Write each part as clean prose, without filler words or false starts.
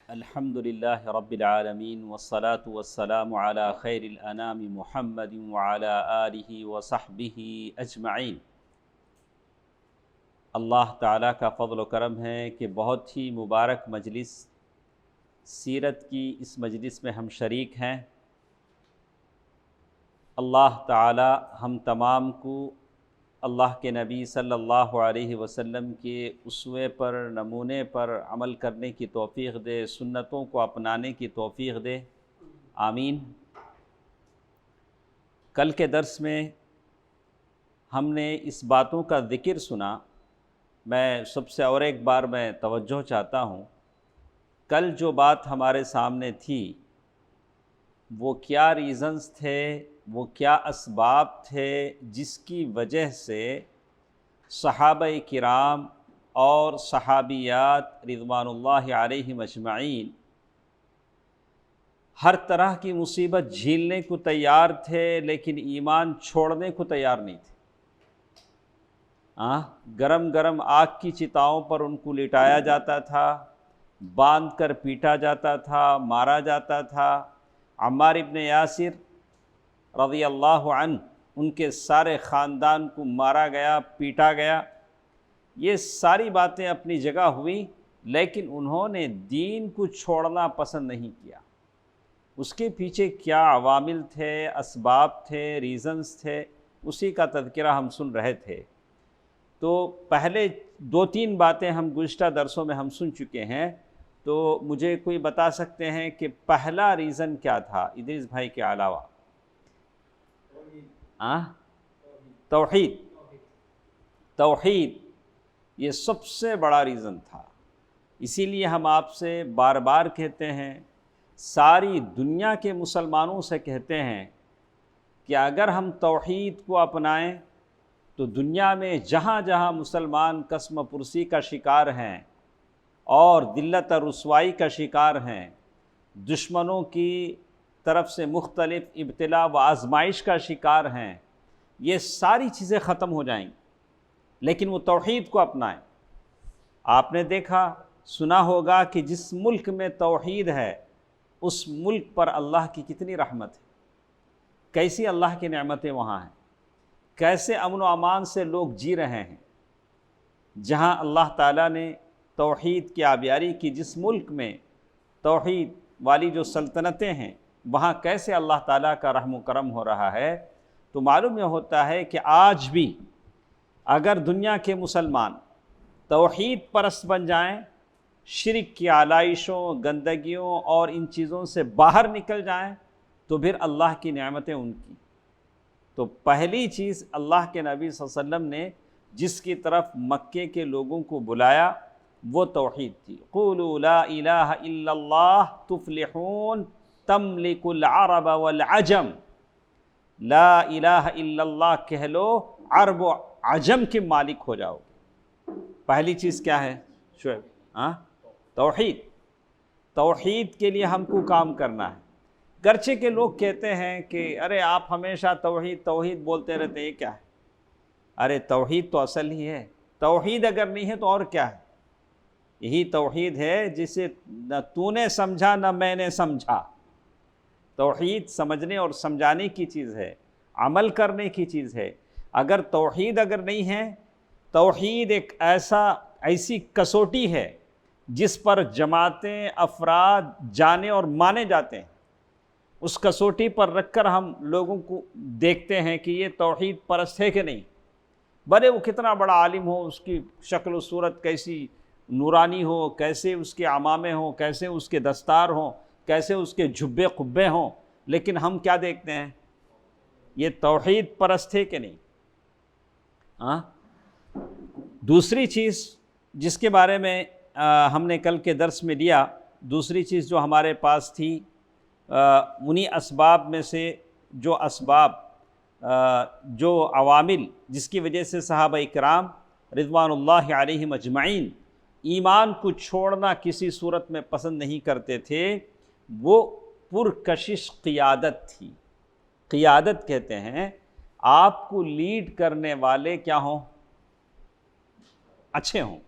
الحمد للہ رب العالمین والصلاة والسلام علی خیر الانام محمد وعلی آلہ وصحبہ اجمعین۔ اللہ تعالیٰ کا فضل و کرم ہے کہ بہت ہی مبارک مجلس سیرت کی اس مجلس میں ہم شریک ہیں۔ اللہ تعالیٰ ہم تمام کو اللہ کے نبی صلی اللہ علیہ وسلم کے اسوے پر نمونے پر عمل کرنے کی توفیق دے، سنتوں کو اپنانے کی توفیق دے، آمین۔ کل کے درس میں ہم نے اس باتوں کا ذکر سنا۔ میں سب سے اور ایک بار میں توجہ چاہتا ہوں، کل جو بات ہمارے سامنے تھی وہ کیا ریزنز تھے، وہ کیا اسباب تھے جس کی وجہ سے صحابہ کرام اور صحابیات رضوان اللہ علیہم اجمعین ہر طرح کی مصیبت جھیلنے کو تیار تھے لیکن ایمان چھوڑنے کو تیار نہیں تھے۔ گرم گرم آگ کی چتاؤں پر ان کو لٹایا جاتا تھا، باندھ کر پیٹا جاتا تھا، مارا جاتا تھا۔ عمار ابن یاسر رضی اللہ عنہ ان کے سارے خاندان کو مارا گیا، پیٹا گیا۔ یہ ساری باتیں اپنی جگہ ہوئی، لیکن انہوں نے دین کو چھوڑنا پسند نہیں کیا۔ اس کے پیچھے کیا عوامل تھے، اسباب تھے، ریزنز تھے، اسی کا تذکرہ ہم سن رہے تھے۔ تو پہلے دو تین باتیں ہم گزشتہ درسوں میں ہم سن چکے ہیں، تو مجھے کوئی بتا سکتے ہیں کہ پہلا ریزن کیا تھا ادریس بھائی کے علاوہ؟ توحید یہ سب سے بڑا ریزن تھا۔ اسی لیے ہم آپ سے بار بار کہتے ہیں، ساری دنیا کے مسلمانوں سے کہتے ہیں کہ اگر ہم توحید کو اپنائیں تو دنیا میں جہاں جہاں مسلمان قسم پرسی کا شکار ہیں اور ذلت اور رسوائی کا شکار ہیں، دشمنوں کی طرف سے مختلف ابتلا و آزمائش کا شکار ہیں، یہ ساری چیزیں ختم ہو جائیں، لیکن وہ توحید کو اپنائیں۔ آپ نے دیکھا سنا ہوگا کہ جس ملک میں توحید ہے اس ملک پر اللہ کی کتنی رحمت ہے، کیسی اللہ کی نعمتیں وہاں ہیں، کیسے امن و امان سے لوگ جی رہے ہیں۔ جہاں اللہ تعالیٰ نے توحید کی آبیاری کی، جس ملک میں توحید والی جو سلطنتیں ہیں وہاں کیسے اللہ تعالیٰ کا رحم و کرم ہو رہا ہے، تو معلوم یہ ہوتا ہے کہ آج بھی اگر دنیا کے مسلمان توحید پرست بن جائیں، شرک کی آلائشوں، گندگیوں اور ان چیزوں سے باہر نکل جائیں، تو پھر اللہ کی نعمتیں ان کی۔ تو پہلی چیز اللہ کے نبی صلی اللہ علیہ وسلم نے جس کی طرف مکے کے لوگوں کو بلایا وہ توحید تھی۔ قولوا لا الہ الا اللہ تفلحون تملک العرب والعجم۔ لا الہ الا اللہ کہہ لو، عرب و عجم کے مالک ہو جاؤ۔ پہلی چیز کیا ہے شعیب؟ توحید کے لیے ہم کو کام کرنا ہے۔ گرچہ کے لوگ کہتے ہیں کہ ارے آپ ہمیشہ توحید بولتے رہتے، یہ کیا ہے؟ ارے توحید تو اصل ہی ہے۔ توحید اگر نہیں ہے تو اور کیا ہے؟ یہی توحید ہے جسے نہ تو نے سمجھا نہ میں نے سمجھا۔ توحید سمجھنے اور سمجھانے کی چیز ہے، عمل کرنے کی چیز ہے۔ اگر توحید نہیں ہے، توحید ایک ایسی کسوٹی ہے جس پر جماعتیں، افراد جانے اور مانے جاتے ہیں۔ اس کسوٹی پر رکھ کر ہم لوگوں کو دیکھتے ہیں کہ یہ توحید پرست ہے کہ نہیں۔ بھلے وہ کتنا بڑا عالم ہو، اس کی شکل و صورت کیسی نورانی ہو، کیسے اس کے عمامے ہوں، کیسے اس کے دستار ہوں، کیسے اس کے جھبے قبے ہوں، لیکن ہم کیا دیکھتے ہیں؟ یہ توحید پرست ہے کہ نہیں؟ دوسری چیز جس کے بارے میں ہم نے کل کے درس میں لیا، دوسری چیز جو ہمارے پاس تھی، انہی اسباب میں سے جو عوامل جس کی وجہ سے صحابہ کرام رضوان اللہ علیہم اجمعین ایمان کو چھوڑنا کسی صورت میں پسند نہیں کرتے تھے، وہ پرکشش قیادت تھی۔ قیادت کہتے ہیں آپ کو لیڈ کرنے والے کیا ہوں؟ اچھے ہوں۔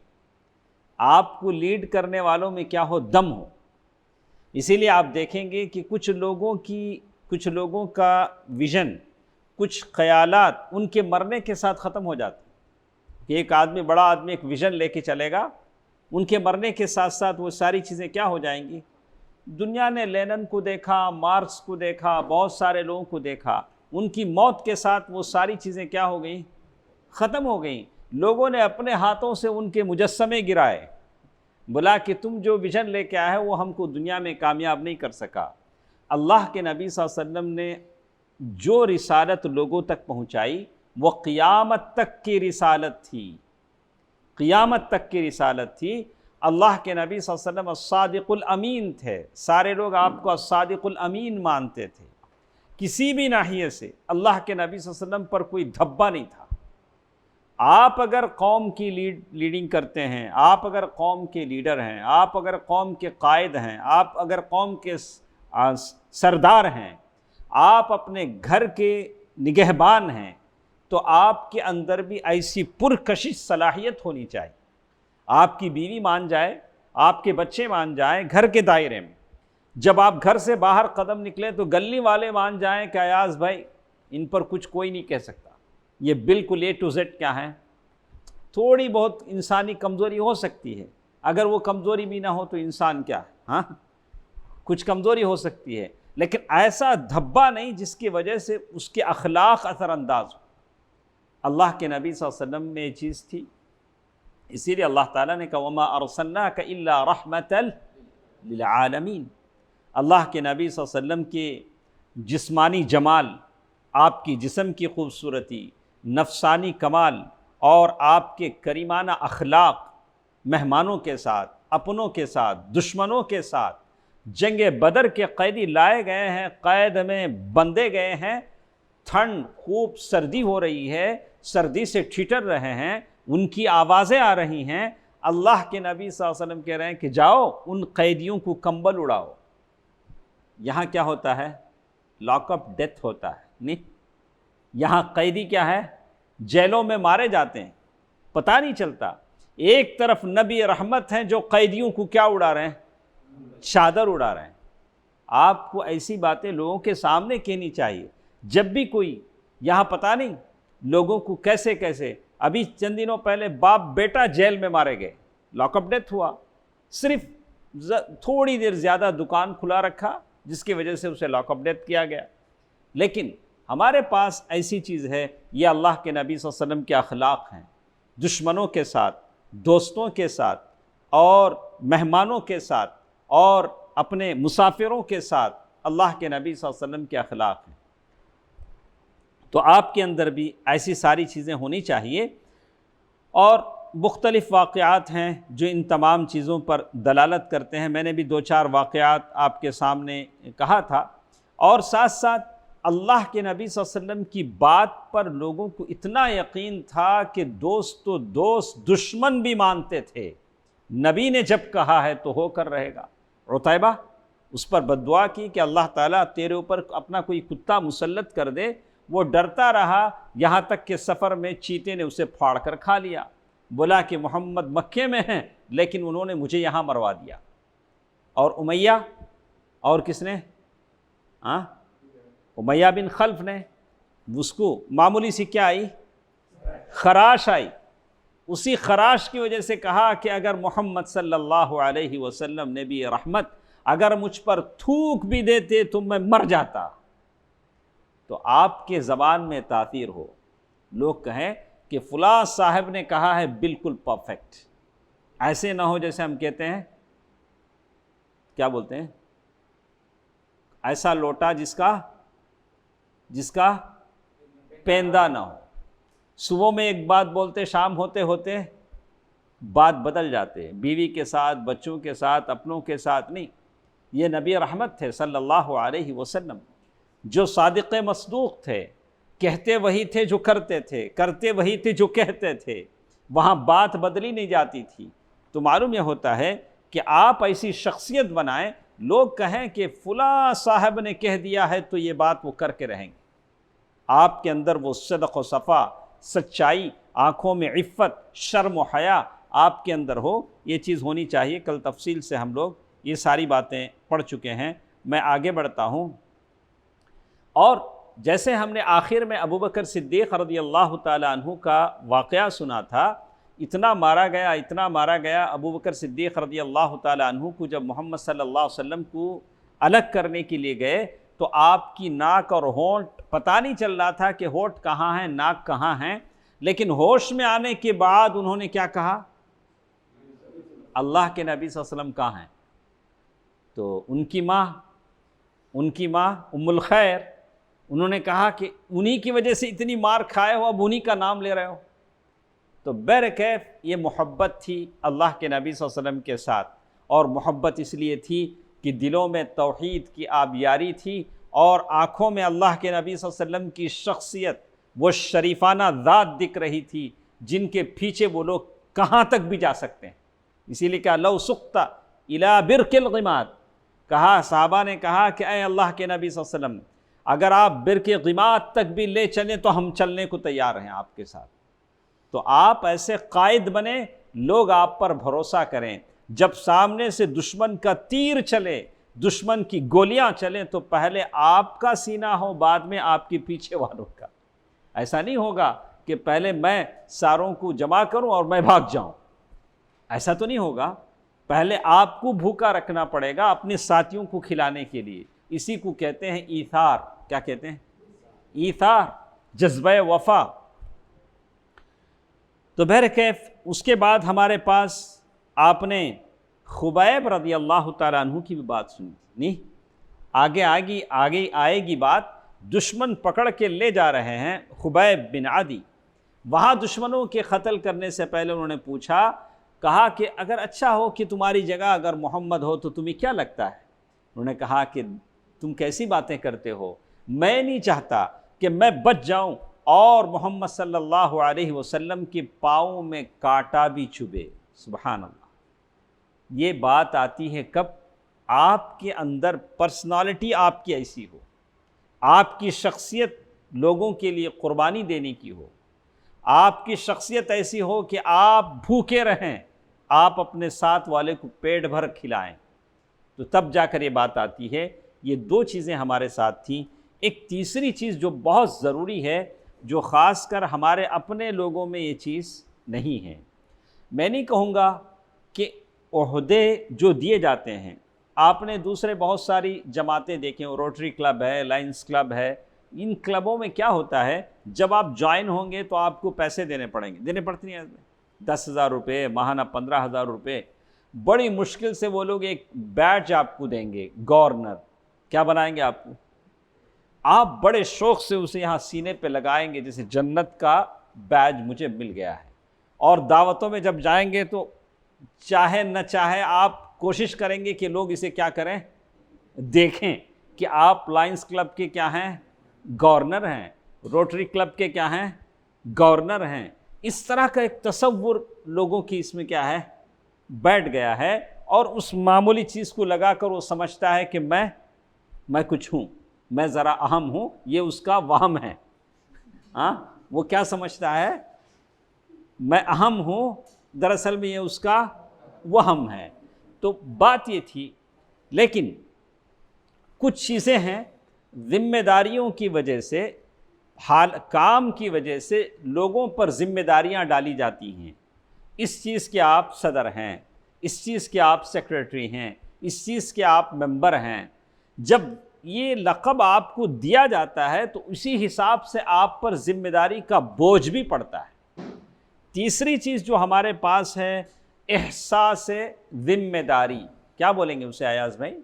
آپ کو لیڈ کرنے والوں میں کیا ہو؟ دم ہو۔ اسی لیے آپ دیکھیں گے کہ کچھ لوگوں کا ویژن، کچھ خیالات ان کے مرنے کے ساتھ ختم ہو جاتے ہیں کہ ایک آدمی، بڑا آدمی ایک ویژن لے کے چلے گا، ان کے مرنے کے ساتھ ساتھ وہ ساری چیزیں کیا ہو جائیں گی؟ دنیا نے لینن کو دیکھا، مارکس کو دیکھا، بہت سارے لوگوں کو دیکھا، ان کی موت کے ساتھ وہ ساری چیزیں کیا ہو گئیں؟ ختم ہو گئیں۔ لوگوں نے اپنے ہاتھوں سے ان کے مجسمے گرائے، بولا کہ تم جو ویژن لے کے آئے وہ ہم کو دنیا میں کامیاب نہیں کر سکا۔ اللہ کے نبی صلی اللہ علیہ وسلم نے جو رسالت لوگوں تک پہنچائی وہ قیامت تک کی رسالت تھی، قیامت تک کی رسالت تھی۔ اللہ کے نبی صلی اللہ علیہ وسلم الصادق الامین تھے، سارے لوگ آپ کو الصادق الامین مانتے تھے، کسی بھی ناحیے سے اللہ کے نبی صلی اللہ علیہ وسلم پر کوئی دھبا نہیں تھا۔ آپ اگر قوم کی لیڈنگ کرتے ہیں، آپ اگر قوم کے لیڈر ہیں، آپ اگر قوم کے قائد ہیں، آپ اگر قوم کے سردار ہیں، آپ اپنے گھر کے نگہبان ہیں، تو آپ کے اندر بھی ایسی پرکشش صلاحیت ہونی چاہیے۔ آپ کی بیوی مان جائے، آپ کے بچے مان جائیں گھر کے دائرے میں، جب آپ گھر سے باہر قدم نکلے تو گلی والے مان جائیں کہ ایاز بھائی ان پر کچھ کوئی نہیں کہہ سکتا، یہ بالکل اے ٹو زیڈ کیا ہے۔ تھوڑی بہت انسانی کمزوری ہو سکتی ہے، اگر وہ کمزوری بھی نہ ہو تو انسان کیا ہے، ہاں کچھ کمزوری ہو سکتی ہے، لیکن ایسا دھبا نہیں جس کی وجہ سے اس کے اخلاق اثر انداز ہو۔ اللہ کے نبی صلی اللہ علیہ وسلم میں یہ چیز تھی، اسی لیے اللہ تعالیٰ نے کہا وَمَا أَرْسَلْنَاكَ إِلَّا رَحْمَةً لِلْعَالَمِينَ۔ اللہ کے نبی صلی اللہ علیہ وسلم کے جسمانی جمال، آپ کی جسم کی خوبصورتی، نفسانی کمال اور آپ کے کریمانہ اخلاق، مہمانوں کے ساتھ، اپنوں کے ساتھ، دشمنوں کے ساتھ، جنگ بدر کے قیدی لائے گئے ہیں، قید میں بندے گئے ہیں، ٹھنڈ خوب سردی ہو رہی ہے، سردی سے ٹھٹر رہے ہیں، ان کی آوازیں آ رہی ہیں، اللہ کے نبی صلی اللہ علیہ وسلم کہہ رہے ہیں کہ جاؤ ان قیدیوں کو کمبل اڑاؤ۔ یہاں کیا ہوتا ہے؟ لاک اپ ڈیتھ ہوتا ہے، نہیں، یہاں قیدی کیا ہے؟ جیلوں میں مارے جاتے ہیں، پتہ نہیں چلتا۔ ایک طرف نبی رحمت ہیں جو قیدیوں کو کیا اڑا رہے ہیں؟ چادر اڑا رہے ہیں۔ آپ کو ایسی باتیں لوگوں کے سامنے کہنی چاہیے۔ جب بھی کوئی یہاں پتہ نہیں لوگوں کو کیسے ابھی چند دنوں پہلے باپ بیٹا جیل میں مارے گئے، لاک اپ ڈیتھ ہوا، صرف تھوڑی دیر زیادہ دکان کھلا رکھا جس کی وجہ سے اسے لاک اپ ڈیتھ کیا گیا۔ لیکن ہمارے پاس ایسی چیز ہے، یہ اللہ کے نبی صلی اللہ علیہ وسلم کے اخلاق ہیں، دشمنوں کے ساتھ، دوستوں کے ساتھ اور مہمانوں کے ساتھ اور اپنے مسافروں کے ساتھ اللہ کے نبی صلی اللہ علیہ وسلم کے اخلاق ہیں۔ تو آپ کے اندر بھی ایسی ساری چیزیں ہونی چاہیے، اور مختلف واقعات ہیں جو ان تمام چیزوں پر دلالت کرتے ہیں۔ میں نے بھی 2-4 واقعات آپ کے سامنے کہا تھا، اور ساتھ ساتھ اللہ کے نبی صلی اللہ علیہ وسلم کی بات پر لوگوں کو اتنا یقین تھا کہ دوست تو دوست، دشمن بھی مانتے تھے، نبی نے جب کہا ہے تو ہو کر رہے گا۔ عتیبہ اس پر بد دعا کی کہ اللہ تعالیٰ تیرے اوپر اپنا کوئی کتا مسلط کر دے، وہ ڈرتا رہا یہاں تک کہ سفر میں چیتے نے اسے پھاڑ کر کھا لیا، بولا کہ محمد مکے میں ہیں لیکن انہوں نے مجھے یہاں مروا دیا۔ اور امیہ، اور کس نے؟ امیہ بن خلف نے، اس کو معمولی سی کیا آئی؟ خراش آئی، اسی خراش کی وجہ سے کہا کہ اگر محمد صلی اللہ علیہ وسلم نبی رحمت اگر مجھ پر تھوک بھی دیتے تو میں مر جاتا۔ تو آپ کے زبان میں تاثیر ہو، لوگ کہیں کہ فلاں صاحب نے کہا ہے بالکل پرفیکٹ، ایسے نہ ہو جیسے ہم کہتے ہیں، کیا بولتے ہیں، ایسا لوٹا جس کا پیندہ نہ ہو۔ صبح میں ایک بات بولتے، شام ہوتے ہوتے بات بدل جاتے، بیوی کے ساتھ، بچوں کے ساتھ، اپنوں کے ساتھ نہیں۔ یہ نبی رحمت تھے صلی اللہ علیہ وسلم، جو صادق مصدوق تھے، کہتے وہی تھے جو کرتے تھے، کرتے وہی تھے جو کہتے تھے، وہاں بات بدلی نہیں جاتی تھی۔ تو معلوم یہ ہوتا ہے کہ آپ ایسی شخصیت بنائیں، لوگ کہیں کہ فلاں صاحب نے کہہ دیا ہے تو یہ بات وہ کر کے رہیں گے۔ آپ کے اندر وہ صدق و صفا، سچائی، آنکھوں میں عفت، شرم و حیا آپ کے اندر ہو، یہ چیز ہونی چاہیے۔ کل تفصیل سے ہم لوگ یہ ساری باتیں پڑھ چکے ہیں، میں آگے بڑھتا ہوں۔ اور جیسے ہم نے آخر میں ابو بکر صدیق رضی اللہ تعالیٰ عنہ کا واقعہ سنا تھا، اتنا مارا گیا ابو بکر صدیق رضی اللہ تعالیٰ عنہ کو جب محمد صلی اللہ علیہ وسلم کو الگ کرنے کے لیے گئے تو آپ کی ناک اور ہونٹ پتہ نہیں چل رہا تھا کہ ہونٹ کہاں ہیں، ناک کہاں ہیں، لیکن ہوش میں آنے کے بعد انہوں نے کیا کہا؟ اللہ کے نبی صلی اللہ علیہ وسلم کہاں ہیں؟ تو ان کی ماں ام الخیر، انہوں نے کہا کہ انہی کی وجہ سے اتنی مار کھائے ہو، اب انہی کا نام لے رہے ہو۔ تو بہرکیف یہ محبت تھی اللہ کے نبی صلی اللہ علیہ وسلم کے ساتھ، اور محبت اس لیے تھی کہ دلوں میں توحید کی آبیاری تھی، اور آنکھوں میں اللہ کے نبی صلی اللہ علیہ وسلم کی شخصیت، وہ شریفانہ ذات دکھ رہی تھی جن کے پیچھے وہ لوگ کہاں تک بھی جا سکتے ہیں۔ اسی لیے کہا لو سقط الی برق الغماد، کہا صحابہ نے کہا کہ اے اللہ کے نبی صلی اللہ علیہ وسلم، اگر آپ برق غماد تک بھی لے چلیں تو ہم چلنے کو تیار ہیں آپ کے ساتھ۔ تو آپ ایسے قائد بنے، لوگ آپ پر بھروسہ کریں، جب سامنے سے دشمن کا تیر چلے، دشمن کی گولیاں چلیں، تو پہلے آپ کا سینہ ہو، بعد میں آپ کے پیچھے والوں کا۔ ایسا نہیں ہوگا کہ پہلے میں ساروں کو جمع کروں اور میں بھاگ جاؤں، ایسا تو نہیں ہوگا۔ پہلے آپ کو بھوکا رکھنا پڑے گا اپنے ساتھیوں کو کھلانے کے لیے، اسی کو کہتے ہیں ایثار۔ کیا کہتے ہیں؟ ایثار، جذبہ وفا۔ تو بہرکیف اس کے بعد ہمارے پاس آپ نے خبیب رضی اللہ تعالیٰ عنہ کی بھی بات سنی، نہیں؟ آگے آئے گی بات۔ دشمن پکڑ کے لے جا رہے ہیں خبیب بن عدی، وہاں دشمنوں کے قتل کرنے سے پہلے انہوں نے پوچھا، کہا کہ اگر اچھا ہو کہ تمہاری جگہ اگر محمد ہو تو تمہیں کیا لگتا ہے؟ انہوں نے کہا کہ تم کیسی باتیں کرتے ہو، میں نہیں چاہتا کہ میں بچ جاؤں اور محمد صلی اللہ علیہ وسلم کے پاؤں میں کانٹا بھی چبھے۔ سبحان اللہ۔ یہ بات آتی ہے کب؟ آپ کے اندر پرسنالٹی آپ کی ایسی ہو، آپ کی شخصیت لوگوں کے لیے قربانی دینے کی ہو، آپ کی شخصیت ایسی ہو کہ آپ بھوکے رہیں، آپ اپنے ساتھ والے کو پیٹ بھر کھلائیں، تو تب جا کر یہ بات آتی ہے۔ یہ دو چیزیں ہمارے ساتھ تھیں۔ ایک تیسری چیز جو بہت ضروری ہے، جو خاص کر ہمارے اپنے لوگوں میں یہ چیز نہیں ہے۔ میں نہیں کہوں گا کہ عہدے جو دیے جاتے ہیں، آپ نے دوسرے بہت ساری جماعتیں دیکھیں، روٹری کلب ہے، لائنز کلب ہے، ان کلبوں میں کیا ہوتا ہے، جب آپ جوائن ہوں گے تو آپ کو پیسے دینے پڑتے ہیں 10,000 روپے ماہانہ، 15,000 روپے، بڑی مشکل سے وہ لوگ ایک بیڈج آپ کو دیں گے، گورنر کیا بنائیں گے آپ کو، آپ بڑے شوق سے اسے یہاں سینے پہ لگائیں گے جیسے جنت کا بیج مجھے مل گیا ہے۔ اور دعوتوں میں جب جائیں گے تو چاہے نہ چاہے آپ کوشش کریں گے کہ لوگ اسے کیا کریں، دیکھیں کہ آپ لائنز کلب کے کیا ہیں، گورنر ہیں، روٹری کلب کے کیا ہیں، گورنر ہیں۔ اس طرح کا ایک تصور لوگوں کی اس میں کیا ہے، بیٹھ گیا ہے، اور اس معمولی چیز کو لگا کر وہ سمجھتا ہے کہ میں کچھ ہوں، میں ذرا اہم ہوں، یہ اس کا وہم ہے۔ وہ کیا سمجھتا ہے، میں اہم ہوں، دراصل میں یہ اس کا وہم ہے۔ تو بات یہ تھی، لیکن کچھ چیزیں ہیں ذمہ داریوں کی وجہ سے، کام کی وجہ سے لوگوں پر ذمہ داریاں ڈالی جاتی ہیں۔ اس چیز کے آپ صدر ہیں، اس چیز کے آپ سیکریٹری ہیں، اس چیز کے آپ ممبر ہیں۔ جب یہ لقب آپ کو دیا جاتا ہے تو اسی حساب سے آپ پر ذمہ داری کا بوجھ بھی پڑتا ہے۔ تیسری چیز جو ہمارے پاس ہے، احساس ذمہ داری۔ کیا بولیں گے اسے ایاز بھائی؟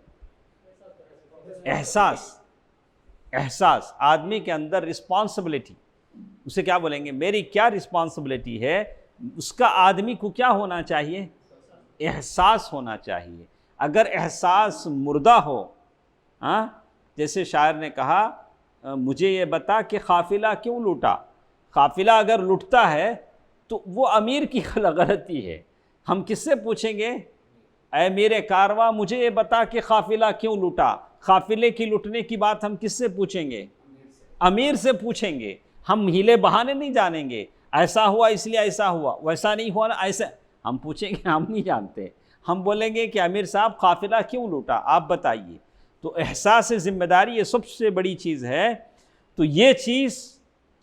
احساس آدمی کے اندر رسپانسبلٹی، اسے کیا بولیں گے، میری کیا رسپانسبلٹی ہے، اس کا آدمی کو کیا ہونا چاہیے، احساس ہونا چاہیے۔ اگر احساس مردہ ہو، جیسے شاعر نے کہا، مجھے یہ بتا کہ قافلہ کیوں لوٹا۔ قافلہ اگر لٹتا ہے تو وہ امیر کی غلطی ہے، ہم کس سے پوچھیں گے، اے میرے کارواں مجھے یہ بتا کہ قافلہ کیوں لوٹا۔ قافلے کی لٹنے کی بات ہم کس سے پوچھیں گے، امیر سے پوچھیں گے۔ ہم ہیلے بہانے نہیں جانیں گے، ایسا ہوا اس لیے ایسا ہوا، ویسا نہیں ہوا نا ایسا، ہم پوچھیں گے، ہم نہیں جانتے۔ ہم بولیں گے کہ امیر صاحب قافلہ کیوں لوٹا، آپ بتائیے۔ تو احساس ذمہ داری یہ سب سے بڑی چیز ہے۔ تو یہ چیز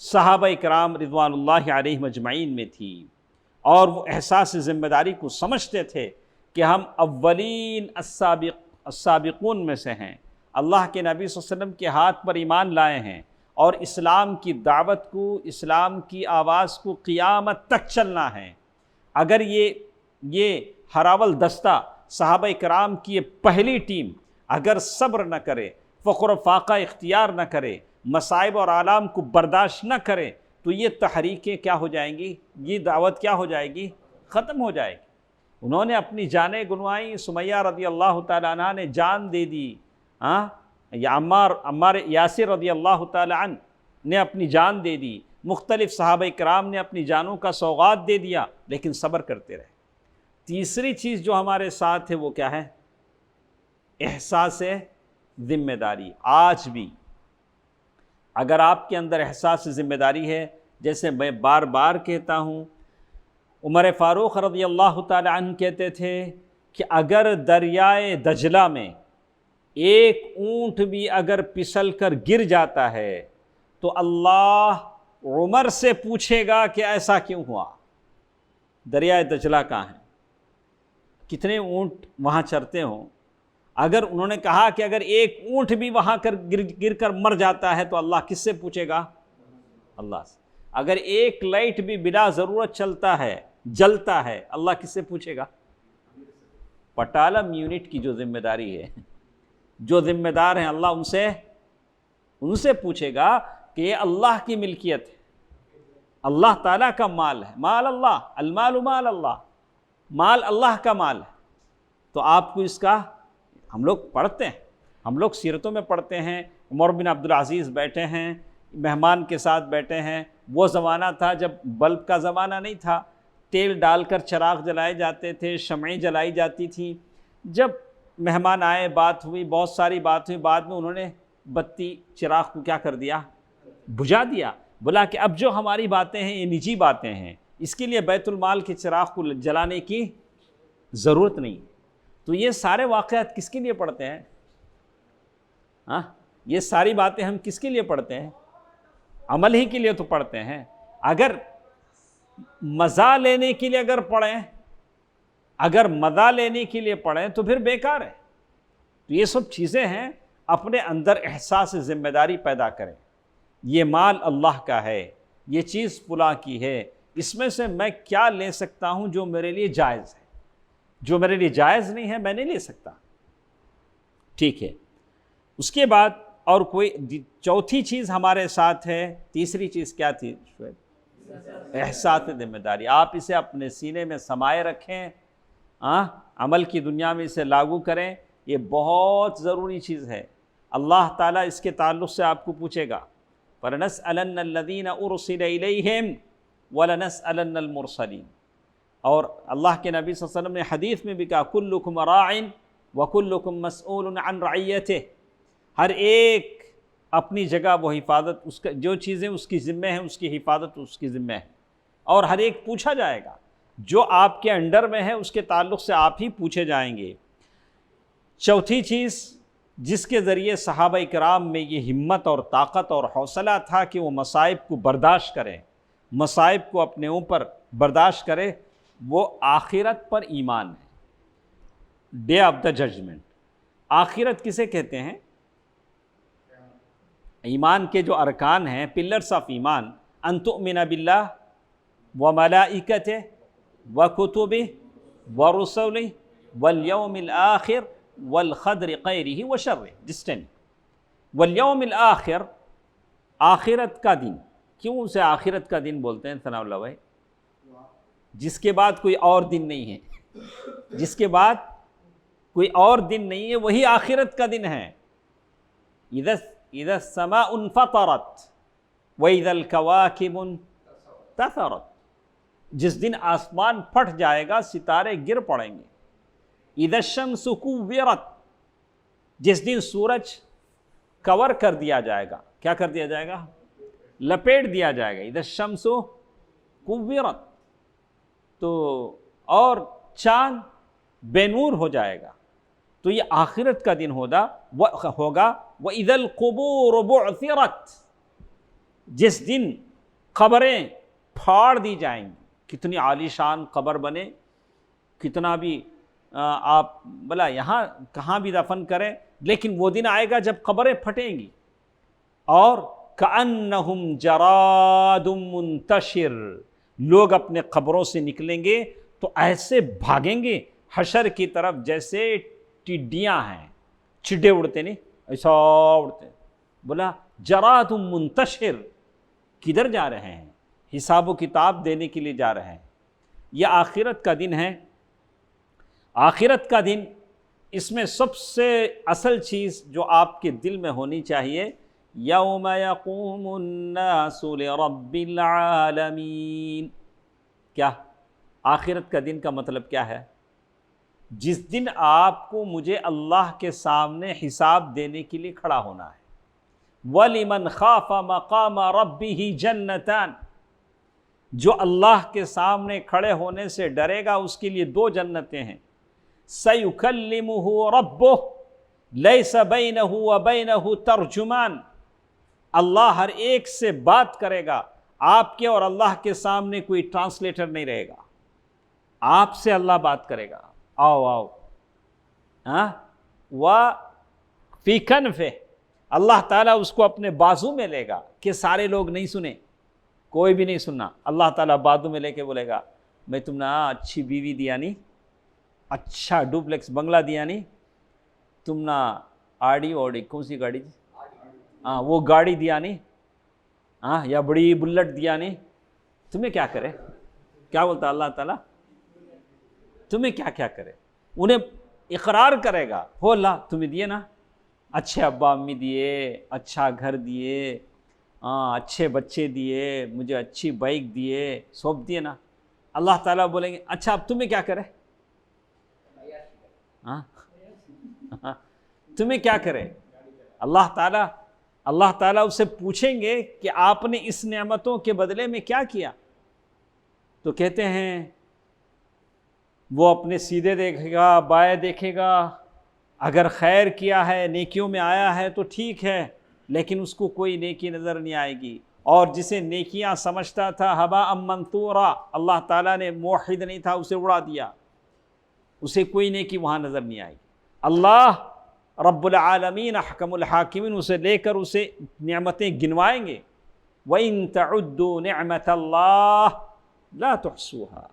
صحابہ کرام رضوان اللہ علیہم اجمعین میں تھی، اور وہ احساس ذمہ داری کو سمجھتے تھے کہ ہم اولین السابقون میں سے ہیں، اللہ کے نبی صلی اللہ علیہ وسلم کے ہاتھ پر ایمان لائے ہیں، اور اسلام کی دعوت کو، اسلام کی آواز کو قیامت تک چلنا ہے۔ اگر یہ ہراول دستہ صحابہ کرام کی یہ پہلی ٹیم اگر صبر نہ کرے، فقر و فاقہ اختیار نہ کرے، مصائب اور آلام کو برداشت نہ کرے، تو یہ تحریکیں کیا ہو جائیں گی، یہ دعوت کیا ہو جائے گی، ختم ہو جائے گی۔ انہوں نے اپنی جانیں گنوائیں، سمیہ رضی اللہ تعالیٰ عنہ نے جان دے دی، یا عمار یاسر رضی اللہ تعالیٰ عنہ نے اپنی جان دے دی، مختلف صحابہ کرام نے اپنی جانوں کا سوغات دے دیا، لیکن صبر کرتے رہے۔ تیسری چیز جو ہمارے ساتھ ہے وہ کیا ہے؟ احساس ذمہ داری۔ آج بھی اگر آپ کے اندر احساس ذمہ داری ہے، جیسے میں بار بار کہتا ہوں، عمر فاروق رضی اللہ تعالی عنہ کہتے تھے کہ اگر دریائے دجلہ میں ایک اونٹ بھی اگر پھسل کر گر جاتا ہے تو اللہ عمر سے پوچھے گا کہ ایسا کیوں ہوا۔ دریائے دجلہ کہاں ہے؟ کتنے اونٹ وہاں چرتے ہوں، اگر انہوں نے کہا کہ اگر ایک اونٹ بھی وہاں گر کر مر جاتا ہے تو اللہ کس سے پوچھے گا؟ اللہ سے۔ اگر ایک لائٹ بھی بلا ضرورت جلتا ہے اللہ کس سے پوچھے گا؟ پٹالم یونٹ کی جو ذمہ داری ہے، جو ذمہ دار ہیں اللہ ان سے پوچھے گا کہ یہ اللہ کی ملکیت ہے، اللہ تعالیٰ کا مال ہے، مال اللہ، المال مال اللہ، مال اللہ کا مال ہے۔ تو آپ کو اس کا، ہم لوگ پڑھتے ہیں، ہم لوگ سیرتوں میں پڑھتے ہیں، عمر بن عبدالعزیز بیٹھے ہیں، مہمان کے ساتھ بیٹھے ہیں۔ وہ زمانہ تھا جب بلب کا زمانہ نہیں تھا، تیل ڈال کر چراغ جلائے جاتے تھے، شمعیں جلائی جاتی تھیں۔ جب مہمان آئے، بات ہوئی، بہت ساری بات ہوئی، بعد میں انہوں نے بتی چراغ کو کیا کر دیا؟ بجھا دیا۔ بولا کہ اب جو ہماری باتیں ہیں یہ نجی باتیں ہیں، اس کے لیے بیت المال کے چراغ کو جلانے کی ضرورت نہیں۔ تو یہ سارے واقعات کس کے لیے پڑھتے ہیں؟ یہ ساری باتیں ہم کس کے لیے پڑھتے ہیں؟ عمل ہی کے لیے تو پڑھتے ہیں۔ اگر مزہ لینے کے لیے مزہ لینے کے لیے پڑھیں تو پھر بیکار ہے۔ تو یہ سب چیزیں ہیں، اپنے اندر احساس ذمہ داری پیدا کریں۔ یہ مال اللہ کا ہے، یہ چیز فلاں کی ہے، اس میں سے میں کیا لے سکتا ہوں جو میرے لیے جائز ہے، جو میرے لیے جائز نہیں ہے میں نہیں لے سکتا۔ ٹھیک ہے، اس کے بعد اور کوئی چوتھی چیز ہمارے ساتھ ہے۔ تیسری چیز کیا تھی؟ احساس ذمہ داری۔ آپ اسے اپنے سینے میں سمائے رکھیں، عمل کی دنیا میں اسے لاگو کریں، یہ بہت ضروری چیز ہے۔ اللہ تعالیٰ اس کے تعلق سے آپ کو پوچھے گا، فَلَنَسْأَلَنَّ الَّذِينَ أُرْسِلَ إِلَيْهِمْ وَلَنَسْأَلَنَّ الْمُرْسَلِينَ۔ اور اللہ کے نبی صلی اللہ علیہ وسلم نے حدیث میں بھی کہا، كُلُّكُمْ رَاعٍ وَكُلُّكُمْ مَسْئُولٌ عَنْ رَعِيَّتِهِ۔ ہر ایک اپنی جگہ وہ حفاظت، اس کا جو چیزیں اس کی ذمہ ہیں اس کی حفاظت اس کی ذمہ ہے، اور ہر ایک پوچھا جائے گا۔ جو آپ کے انڈر میں ہے اس کے تعلق سے آپ ہی پوچھے جائیں گے۔ چوتھی چیز جس کے ذریعے صحابہ کرام میں یہ ہمت اور طاقت اور حوصلہ تھا کہ وہ مصائب کو برداشت کریں، مصائب کو اپنے اوپر برداشت کرے، وہ آخرت پر ایمان ہے۔ ڈے آف دا ججمنٹ، آخرت کسے کہتے ہیں؟ ایمان کے جو ارکان ہیں، پلرز آف ایمان، ان تؤمن باللہ وملائکتہ وکتبہ ورسلہ والیوم الآخر والقدر خیرہ وشرہ۔ جسٹن والیوم الآخر، آخرت کا دن۔ کیوں اسے آخرت کا دن بولتے ہیں ثناء اللہ بھائی؟ جس کے بعد کوئی اور دن نہیں ہے، جس کے بعد کوئی اور دن نہیں ہے، وہی آخرت کا دن ہے۔ اذا السماء انفطرت واذا الكواكب انتثرت، جس دن آسمان پھٹ جائے گا، ستارے گر پڑیں گے۔ اذا الشمس كورت، جس دن سورج کور کر دیا جائے گا، کیا کر دیا جائے گا؟ لپیٹ دیا جائے گا۔ اذا الشمس كورت، تو اور چاند بے نور ہو جائے گا۔ تو یہ آخرت کا دن ہوگا وَإِذَا الْقُبُورُ بُعْثِرَتْ، جس دن قبریں پھاڑ دی جائیں گی۔ کتنی عالی شان قبر بنے، کتنا بھی آپ بلا یہاں کہاں بھی دفن کریں، لیکن وہ دن آئے گا جب قبریں پھٹیں گی، اور كَأَنَّهُمْ جَرَادٌ مُنْتَشِرٌ، لوگ اپنے قبروں سے نکلیں گے تو ایسے بھاگیں گے حشر کی طرف جیسے ٹڈیاں ہیں، چڈے اڑتے نہیں ایسا اڑتے۔ بولا جراد منتشر، کدھر جا رہے ہیں؟ حساب و کتاب دینے کے لیے جا رہے ہیں۔ یہ آخرت کا دن ہے۔ آخرت کا دن، اس میں سب سے اصل چیز جو آپ کے دل میں ہونی چاہیے، یوم یقوم الناس لرب العالمین۔ کیا آخرت کا دن کا مطلب کیا ہے؟ جس دن آپ کو مجھے اللہ کے سامنے حساب دینے کے لیے کھڑا ہونا ہے۔ وَلِمَنْ خَافَ مَقَامَ رَبِّهِ جَنَّتَانِ، جو اللہ کے سامنے کھڑے ہونے سے ڈرے گا اس کے لیے دو جنتیں ہیں۔ سَيُكَلِّمُهُ رَبُّهُ لَيْسَ بَيْنَهُ وَبَيْنَهُ تَرْجُمَانٌ، اللہ ہر ایک سے بات کرے گا، آپ کے اور اللہ کے سامنے کوئی ٹرانسلیٹر نہیں رہے گا، آپ سے اللہ بات کرے گا۔ آؤ وَفِي كَنْفِهِ، اللہ تعالیٰ اس کو اپنے بازو میں لے گا کہ سارے لوگ نہیں سنیں، کوئی بھی نہیں سننا۔ اللہ تعالیٰ بازو میں لے کے بولے گا میں تم نے اچھی بیوی دیا نہیں، اچھا ڈوپلیکس بنگلہ دیا نہیں، تم نے آڑی کون سی گاڑی، وہ گاڑی دیا نہیں، یا بڑی بلٹ دیا نہیں، تمہیں کیا کرے؟ کیا بولتا اللہ تعالیٰ؟ تمہیں کیا کیا کرے؟ انہیں اقرار کرے گا، ہو اللہ تمہیں دیے نا، اچھے ابا امی دیے، اچھا گھر دیے، اچھے بچے دیے، مجھے اچھی بائک دیے، سب دیے نا۔ اللہ تعالیٰ بولیں گے اچھا اب تمہیں کیا کرے؟ تمہیں کیا کرے؟ اللہ تعالیٰ اسے پوچھیں گے کہ آپ نے اس نعمتوں کے بدلے میں کیا کیا؟ تو کہتے ہیں وہ اپنے سیدھے دیکھے گا، بائیں دیکھے گا، اگر خیر کیا ہے، نیکیوں میں آیا ہے تو ٹھیک ہے، لیکن اس کو کوئی نیکی نظر نہیں آئے گی۔ اور جسے نیکیاں سمجھتا تھا ہباء منثورا، اللہ تعالیٰ نے موحد نہیں تھا اسے اڑا دیا، اسے کوئی نیکی وہاں نظر نہیں آئے گی۔ اللہ رب العالمین احکم الحاکمین اسے لے کر اسے نعمتیں گنوائیں گے۔ وَإِن تَعُدُّوا نِعْمَةَ اللَّهِ لَا تُحْصُوهَا،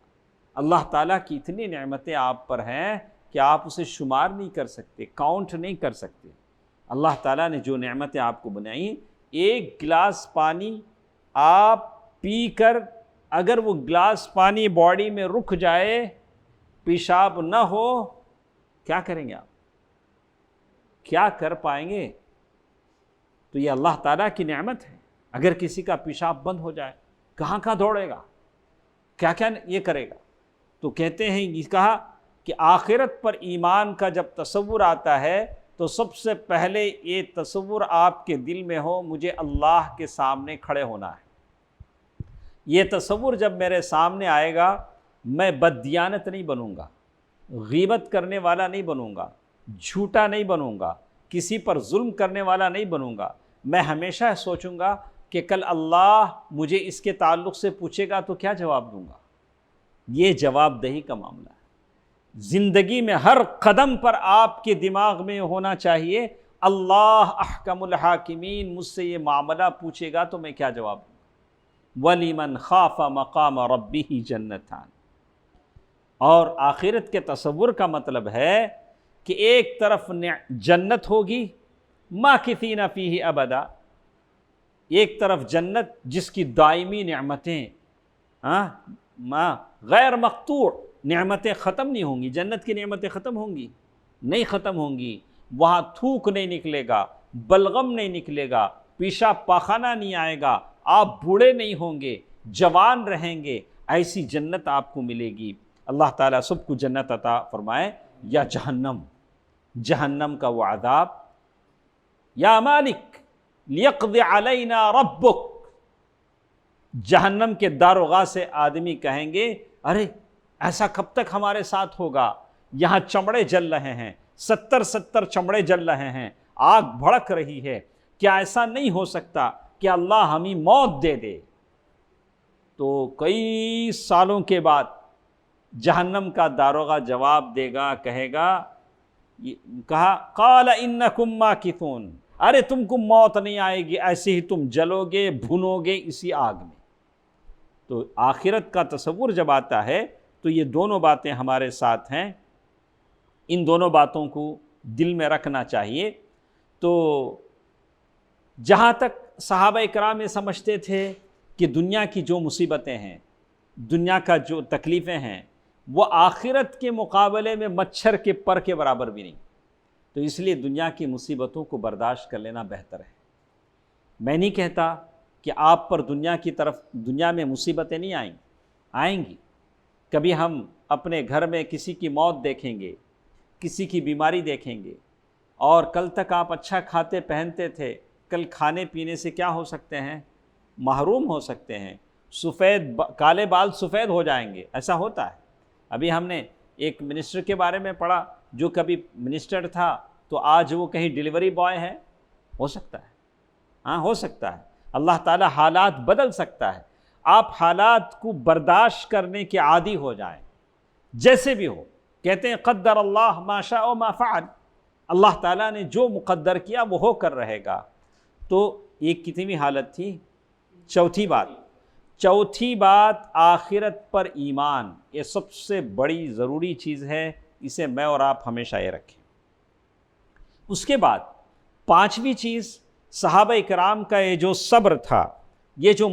اللہ تعالیٰ کی اتنی نعمتیں آپ پر ہیں کہ آپ اسے شمار نہیں کر سکتے، کاؤنٹ نہیں کر سکتے۔ اللہ تعالیٰ نے جو نعمتیں آپ کو بنائیں، ایک گلاس پانی آپ پی کر اگر وہ گلاس پانی باڈی میں رک جائے، پیشاب نہ ہو، کیا کریں گے آپ؟ کیا کر پائیں گے؟ تو یہ اللہ تعالیٰ کی نعمت ہے۔ اگر کسی کا پیشاب بند ہو جائے کہاں کہاں دوڑے گا، کیا کیا یہ کرے گا؟ تو کہتے ہیں یہ کہا کہ آخرت پر ایمان کا جب تصور آتا ہے تو سب سے پہلے یہ تصور آپ کے دل میں ہو مجھے اللہ کے سامنے کھڑے ہونا ہے۔ یہ تصور جب میرے سامنے آئے گا میں بددیانت نہیں بنوں گا، غیبت کرنے والا نہیں بنوں گا، جھوٹا نہیں بنوں گا، کسی پر ظلم کرنے والا نہیں بنوں گا۔ میں ہمیشہ سوچوں گا کہ کل اللہ مجھے اس کے تعلق سے پوچھے گا تو کیا جواب دوں گا۔ یہ جواب دہی کا معاملہ ہے۔ زندگی میں ہر قدم پر آپ کے دماغ میں ہونا چاہیے اللہ احکم الحاکمین مجھ سے یہ معاملہ پوچھے گا تو میں کیا جواب دوں گا۔ وَلِمَنْ خَافَ مَقَامَ رَبِّهِ جَنَّتَانِ، اور آخرت کے تصور کا مطلب ہے کہ ایک طرف جنت ہوگی ماکثین فیہ ابدا، ایک طرف جنت جس کی دائمی نعمتیں غیر مقطوع، نعمتیں ختم نہیں ہوں گی۔ جنت کی نعمتیں ختم ہوں گی؟ نہیں ختم ہوں گی۔ وہاں تھوک نہیں نکلے گا، بلغم نہیں نکلے گا، پیشاب پاخانہ نہیں آئے گا، آپ بوڑھے نہیں ہوں گے، جوان رہیں گے، ایسی جنت آپ کو ملے گی۔ اللہ تعالیٰ سب کو جنت عطا فرمائے۔ یا جہنم کا وہ عذاب، یا مالک لیقض علینا ربک، جہنم کے داروغہ سے آدمی کہیں گے ارے ایسا کب تک ہمارے ساتھ ہوگا؟ یہاں چمڑے جل رہے ہیں، 70 چمڑے جل رہے ہیں، آگ بھڑک رہی ہے، کیا ایسا نہیں ہو سکتا کہ اللہ ہمیں موت دے دے؟ تو کئی سالوں کے بعد جہنم کا داروغہ جواب دے گا، کہے گا، کہا قال انکم ماکثون، ارے تم کو موت نہیں آئے گی، ایسے ہی تم جلو گے، بھنو گے اسی آگ میں۔ تو آخرت کا تصور جب آتا ہے تو یہ دونوں باتیں ہمارے ساتھ ہیں، ان دونوں باتوں کو دل میں رکھنا چاہیے۔ تو جہاں تک صحابہ کرام یہ سمجھتے تھے کہ دنیا کی جو مصیبتیں ہیں، دنیا کا جو تکلیفیں ہیں، وہ آخرت کے مقابلے میں مچھر کے پر کے برابر بھی نہیں، تو اس لیے دنیا کی مصیبتوں کو برداشت کر لینا بہتر ہے۔ میں نہیں کہتا کہ آپ پر دنیا میں مصیبتیں نہیں آئیں گی۔ کبھی ہم اپنے گھر میں کسی کی موت دیکھیں گے، کسی کی بیماری دیکھیں گے، اور کل تک آپ اچھا کھاتے پہنتے تھے، کل کھانے پینے سے کیا ہو سکتے ہیں؟ محروم ہو سکتے ہیں، کالے بال سفید ہو جائیں گے، ایسا ہوتا ہے۔ ابھی ہم نے ایک منسٹر کے بارے میں پڑھا جو کبھی منسٹر تھا تو آج وہ کہیں ڈیلیوری بوائے ہے، ہو سکتا ہے، ہاں ہو سکتا ہے۔ اللہ تعالیٰ حالات بدل سکتا ہے، آپ حالات کو برداشت کرنے کے عادی ہو جائیں، جیسے بھی ہو۔ کہتے ہیں قدر اللہ ما شاء و ما فعل، اللہ تعالیٰ نے جو مقدر کیا وہ ہو کر رہے گا۔ تو یہ کتنی حالت تھی؟ چوتھی بات آخرت پر ایمان، یہ سب سے بڑی ضروری چیز ہے، اسے میں اور آپ ہمیشہ یہ رکھیں۔ اس کے بعد پانچویں چیز، صحابہ کرام کا یہ جو صبر تھا، یہ جو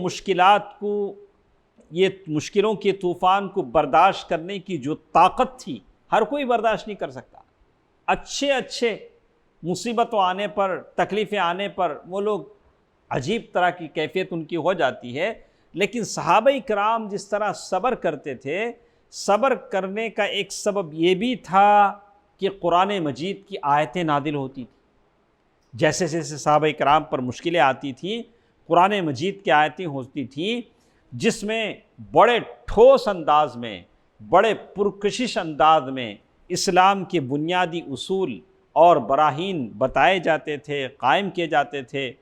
مشکلوں کے طوفان کو برداشت کرنے کی جو طاقت تھی، ہر کوئی برداشت نہیں کر سکتا۔ اچھے مصیبتوں آنے پر، تکلیفیں آنے پر وہ لوگ عجیب طرح کی کیفیت ان کی ہو جاتی ہے، لیکن صحابہ کرام جس طرح صبر کرتے تھے، صبر کرنے کا ایک سبب یہ بھی تھا کہ قرآن مجید کی آیتیں نازل ہوتی تھیں۔ جیسے جیسے صحابہ کرام پر مشکلیں آتی تھیں، قرآن مجید کی آیتیں ہوتی تھیں جس میں بڑے ٹھوس انداز میں، بڑے پرکشش انداز میں اسلام کے بنیادی اصول اور براہین بتائے جاتے تھے، قائم کیے جاتے تھے،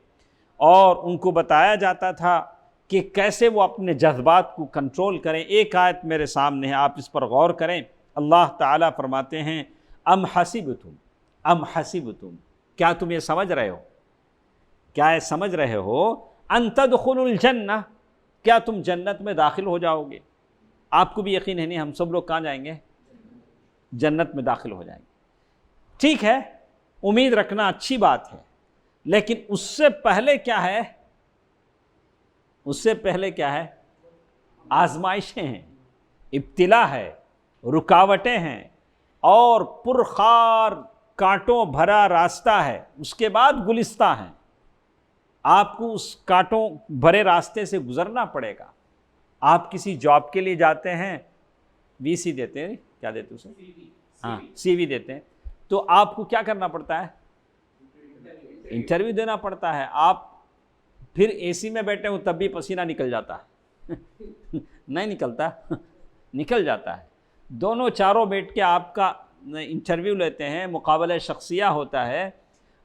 اور ان کو بتایا جاتا تھا کہ کیسے وہ اپنے جذبات کو کنٹرول کریں۔ ایک آیت میرے سامنے ہے، آپ اس پر غور کریں۔ اللہ تعالیٰ فرماتے ہیں ام حسبتم، کیا تم یہ سمجھ رہے ہو ان تدخلوا الجنہ، کیا تم جنت میں داخل ہو جاؤ گے؟ آپ کو بھی یقین ہے نہیں، ہم سب لوگ کہاں جائیں گے؟ جنت میں داخل ہو جائیں گے۔ ٹھیک ہے، امید رکھنا اچھی بات ہے، لیکن اس سے پہلے کیا ہے؟ آزمائشیں ہیں، ابتلا ہے، رکاوٹیں ہیں، اور پرخار کانٹوں بھرا راستہ ہے، اس کے بعد گلستہ ہیں۔ آپ کو اس کانٹوں بھرے راستے سے گزرنا پڑے گا۔ آپ کسی جاب کے لیے جاتے ہیں، وی سی دیتے ہیں، کیا دیتے اسے؟ ہاں، سی وی دیتے ہیں، تو آپ کو کیا کرنا پڑتا ہے؟ انٹرویو دینا پڑتا ہے۔ آپ پھر اے سی میں بیٹھے ہو تب بھی پسینہ نکل جاتا ہے نہیں نکلتا؟ نکل جاتا ہے۔ دونوں چاروں بیٹھ کے آپ کا انٹرویو لیتے ہیں، مقابلہ شخصیہ ہوتا ہے،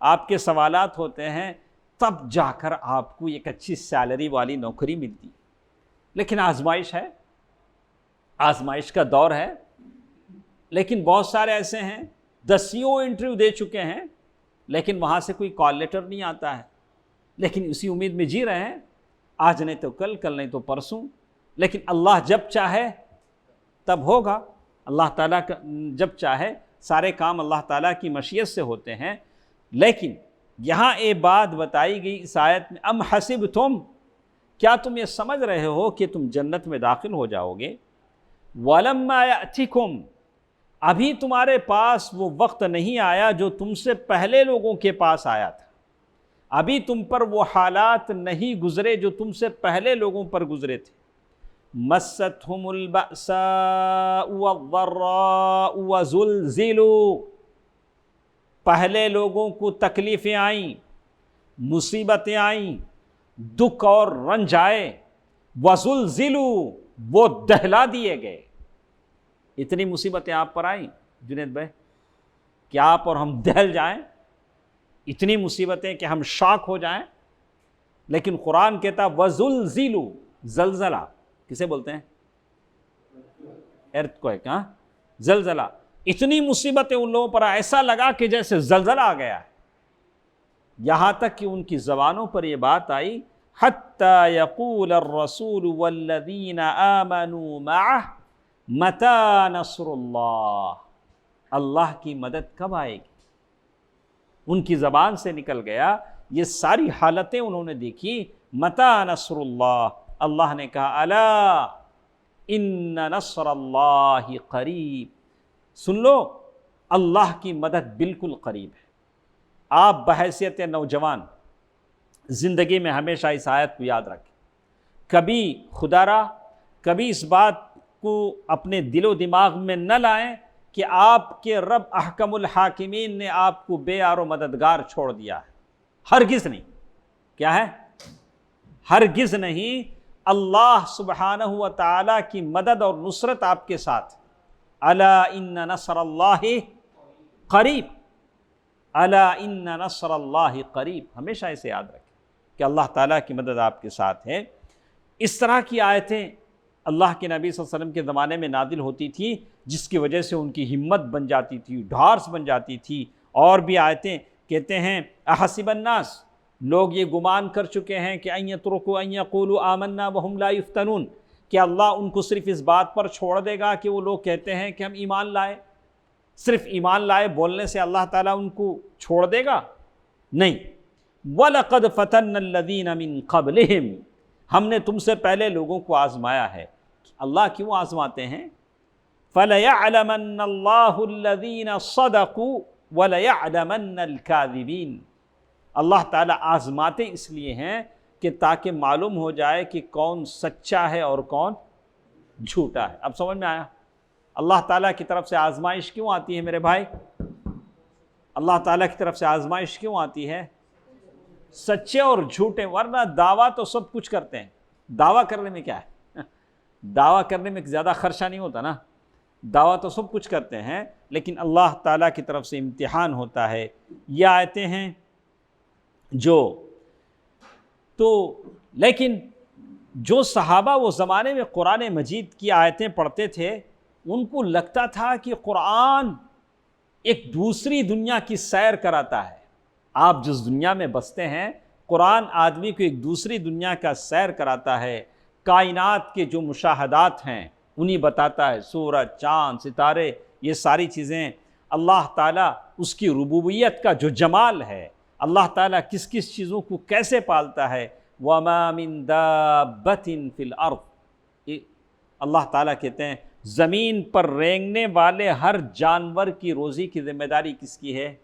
آپ کے سوالات ہوتے ہیں، تب جا کر آپ کو ایک اچھی سیلری والی نوکری ملتی۔ لیکن آزمائش ہے، آزمائش کا دور ہے۔ لیکن بہت سارے ایسے ہیں 10 انٹرویو دے چکے ہیں، لیکن وہاں سے کوئی کال لیٹر نہیں آتا ہے، لیکن اسی امید میں جی رہے ہیں، آج نہیں تو کل، کل نہیں تو پرسوں۔ لیکن اللہ جب چاہے تب ہوگا، اللہ تعالیٰ کا جب چاہے، سارے کام اللہ تعالیٰ کی مشیت سے ہوتے ہیں۔ لیکن یہاں ایک بات بتائی گئی اس آیت میں، ام حسبتم، کیا تم یہ سمجھ رہے ہو کہ تم جنت میں داخل ہو جاؤ گے؟ وَلَمَّا يَأْتِكُمْ، ابھی تمہارے پاس وہ وقت نہیں آیا جو تم سے پہلے لوگوں کے پاس آیا تھا، ابھی تم پر وہ حالات نہیں گزرے جو تم سے پہلے لوگوں پر گزرے تھے۔ مَسَّتْهُمُ الْبَأْسَاءُ وَالضَّرَّاءُ وَزُلْزِلُوا، پہلے لوگوں کو تکلیفیں آئیں، مصیبتیں آئیں، دکھ اور رنج آئے، وَزُلْزِلُوا، وہ دہلا دیے گئے۔ اتنی مصیبتیں آپ پر آئیں، جنید بھائی؟ کیا آپ اور ہم دہل جائیں؟ اتنی مصیبتیں کہ ہم شاک ہو جائیں؟ لیکن قرآن کہتا وَزُلْزِلُوا، زلزلہ کسے بولتے ہیں؟ ارتھ کوئک، ہاں، زلزلہ. اتنی مصیبتیں ان لوگوں پر ایسا لگا کہ جیسے زلزلہ آ گیا ہے. یہاں تک کہ ان کی زبانوں پر یہ بات آئی حَتَّى يَقُولَ الرَّسُولُ وَالَّذِينَ آمَنُوا مَعَهُ مَتَى نَصْرُ اللَّهِ، اللہ کی مدد کب آئے گی؟ ان کی زبان سے نکل گیا. یہ ساری حالتیں انہوں نے دیکھی. مَتَى نَصْرُ اللَّهِ، اللہ نے کہا الا ان نصر اللہ قریب، سن لو اللہ کی مدد بالکل قریب ہے. آپ بحیثیت نوجوان زندگی میں ہمیشہ اس آیت کو یاد رکھیں. کبھی خدا را کبھی اس بات کو اپنے دل و دماغ میں نہ لائیں کہ آپ کے رب احکم الحاکمین نے آپ کو بے یار و مددگار چھوڑ دیا ہے. ہرگز نہیں. کیا ہے؟ ہرگز نہیں. اللہ سبحانہ و تعالیٰ کی مدد اور نصرت آپ کے ساتھ. الا ان نصر اللہ قریب، الا ان نصر اللہ قریب. ہمیشہ اسے یاد رکھیں کہ اللہ تعالیٰ کی مدد آپ کے ساتھ ہے. اس طرح کی آیتیں اللہ کے نبی صلی اللہ علیہ وسلم کے زمانے میں نازل ہوتی تھی، جس کی وجہ سے ان کی ہمت بن جاتی تھی، ڈھارس بن جاتی تھی. اور بھی آیتیں کہتے ہیں احسب الناس، لوگ یہ گمان کر چکے ہیں کہ ان یترکوا ان یقولوا آمنا وهم لا یفتنون، کہ اللہ ان کو صرف اس بات پر چھوڑ دے گا کہ وہ لوگ کہتے ہیں کہ ہم ایمان لائے. صرف ایمان لائے بولنے سے اللہ تعالیٰ ان کو چھوڑ دے گا؟ نہیں. وَلَقَدْ فَتَنَّ الَّذِينَ مِن قَبْلِهِمْ، ہم نے تم سے پہلے لوگوں کو آزمایا ہے. اللہ کیوں آزماتے ہیں؟ فَلَيَعْلَمَنَّ اللَّهُ الَّذِينَ صَدَقُوا وَلَيَعْلَمَنَّ الْكَاذِبِينَ. اللہ تعالیٰ آزماتے اس لیے ہیں کہ تاکہ معلوم ہو جائے کہ کون سچا ہے اور کون جھوٹا ہے. اب سمجھ میں آیا؟ اللہ تعالیٰ کی طرف سے آزمائش کیوں آتی ہے میرے بھائی؟ اللہ تعالیٰ کی طرف سے آزمائش کیوں آتی ہے؟ سچے اور جھوٹے. ورنہ دعویٰ تو سب کچھ کرتے ہیں. دعویٰ کرنے میں کیا ہے؟ دعویٰ کرنے میں زیادہ خرچہ نہیں ہوتا نا. دعویٰ تو سب کچھ کرتے ہیں، لیکن اللہ تعالیٰ کی طرف سے امتحان ہوتا ہے. یہ آیتیں ہیں لیکن جو صحابہ وہ زمانے میں قرآن مجید کی آیتیں پڑھتے تھے، ان کو لگتا تھا کہ قرآن ایک دوسری دنیا کی سیر کراتا ہے. آپ جس دنیا میں بستے ہیں، قرآن آدمی کو ایک دوسری دنیا کا سیر کراتا ہے. کائنات کے جو مشاہدات ہیں انہیں بتاتا ہے. سورج، چاند، ستارے، یہ ساری چیزیں اللہ تعالیٰ اس کی ربوبیت کا جو جمال ہے، اللہ تعالیٰ کس کس چیزوں کو کیسے پالتا ہے. وَمَا مِن دَابَّةٍ فِي الْأَرْضِ، اللہ تعالیٰ کہتے ہیں زمین پر رینگنے والے ہر جانور کی روزی کی ذمہ داری کس کی ہے؟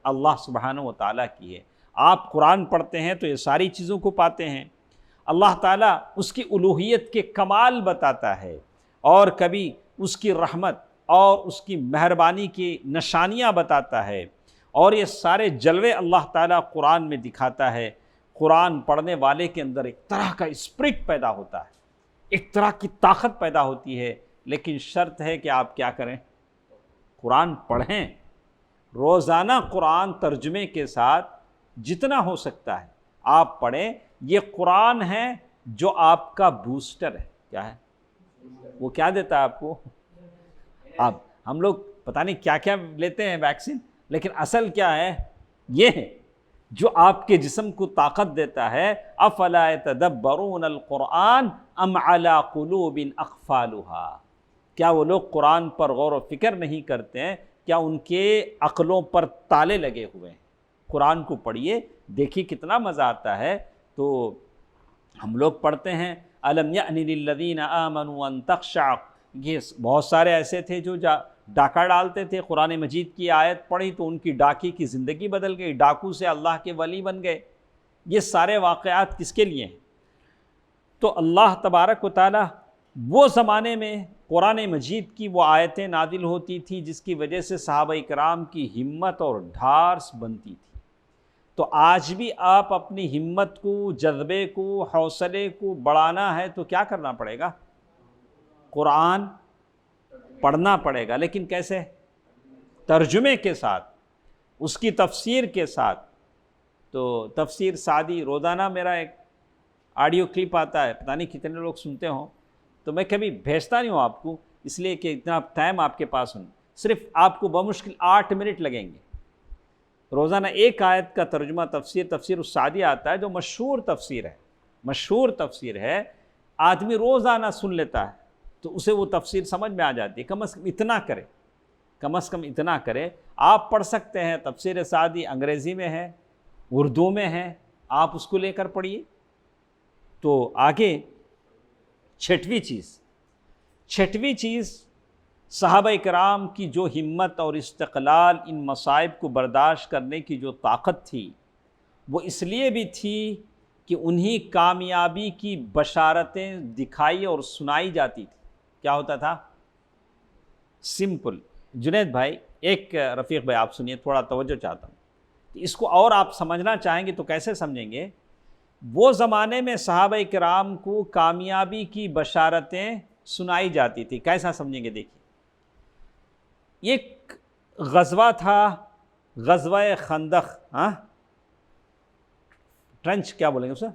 اللہ سبحانہ و تعالیٰ کی ہے. آپ قرآن پڑھتے ہیں تو یہ ساری چیزوں کو پاتے ہیں. اللہ تعالیٰ اس کی الوہیت کے کمال بتاتا ہے، اور کبھی اس کی رحمت اور اس کی مہربانی کی نشانیاں بتاتا ہے. اور یہ سارے جلوے اللہ تعالیٰ قرآن میں دکھاتا ہے. قرآن پڑھنے والے کے اندر ایک طرح کا اسپرٹ پیدا ہوتا ہے، ایک طرح کی طاقت پیدا ہوتی ہے. لیکن شرط ہے کہ آپ کیا کریں؟ قرآن پڑھیں. روزانہ قرآن ترجمے کے ساتھ جتنا ہو سکتا ہے آپ پڑھیں. یہ قرآن ہے جو آپ کا بوسٹر ہے. کیا ہے وہ؟ کیا دیتا ہے آپ کو؟ ہم لوگ پتہ نہیں کیا کیا لیتے ہیں ویکسین، لیکن اصل کیا ہے؟ یہ ہے جو آپ کے جسم کو طاقت دیتا ہے. افلا يتدبرون القرآن ام علی قلوب اقفالها، کیا وہ لوگ قرآن پر غور و فکر نہیں کرتے ہیں؟ کیا ان کے عقلوں پر تالے لگے ہوئے ہیں؟ قرآن کو پڑھیے، دیکھیے کتنا مزہ آتا ہے. تو ہم لوگ پڑھتے ہیں الم یأن للذین آمنوا ان تخشع، یہ بہت سارے ایسے تھے جو ڈاکہ ڈالتے تھے. قرآن مجید کی آیت پڑھی تو ان کی ڈاکی کی زندگی بدل گئی، ڈاکو سے اللہ کے ولی بن گئے. یہ سارے واقعات کس کے لیے ہیں؟ تو اللہ تبارک و تعالی وہ زمانے میں قرآن مجید کی وہ آیتیں نازل ہوتی تھیں جس کی وجہ سے صحابہ کرام کی ہمت اور ڈھارس بنتی تھی. تو آج بھی آپ اپنی ہمت کو، جذبے کو، حوصلے کو بڑھانا ہے تو کیا کرنا پڑے گا؟ قرآن پڑھنا پڑے گا. لیکن کیسے؟ ترجمے کے ساتھ، اس کی تفسیر کے ساتھ۔ تو تفسیر سعدی روزانہ میرا ایک آڈیو کلپ آتا ہے، پتہ نہیں کتنے لوگ سنتے ہوں، تو میں کبھی بھیجتا نہیں ہوں آپ کو، اس لیے کہ اتنا ٹائم آپ کے پاس ہوں، صرف آپ کو بمشکل 8 منٹ لگیں گے۔ روزانہ ایک آیت کا ترجمہ تفسیر السعدی آتا ہے، جو مشہور تفسیر ہے، آدمی روزانہ سن لیتا ہے تو اسے وہ تفسیر سمجھ میں آ جاتی ہے۔ کم از کم اتنا کرے۔ آپ پڑھ سکتے ہیں تفسیر سعدی، انگریزی میں ہے، اردو میں ہے، آپ اس کو لے کر پڑھیے۔ تو آگے چھٹویں چیز صحابہ کرام کی جو ہمت اور استقلال، ان مصائب کو برداشت کرنے کی جو طاقت تھی، وہ اس لیے بھی تھی کہ انہی کامیابی کی بشارتیں دکھائی اور سنائی جاتی تھی۔ کیا ہوتا تھا؟ سمپل۔ جنید بھائی، ایک رفیق بھائی آپ سنیے، تھوڑا توجہ چاہتا ہوں، اس کو اور آپ سمجھنا چاہیں گے تو کیسے سمجھیں گے؟ وہ زمانے میں صحابہ کرام کو کامیابی کی بشارتیں سنائی جاتی تھی، کیسا سمجھیں گے؟ دیکھیے، ایک غزوہ تھا، غزوہ خندق، ٹرنچ کیا بولیں گے اسے؟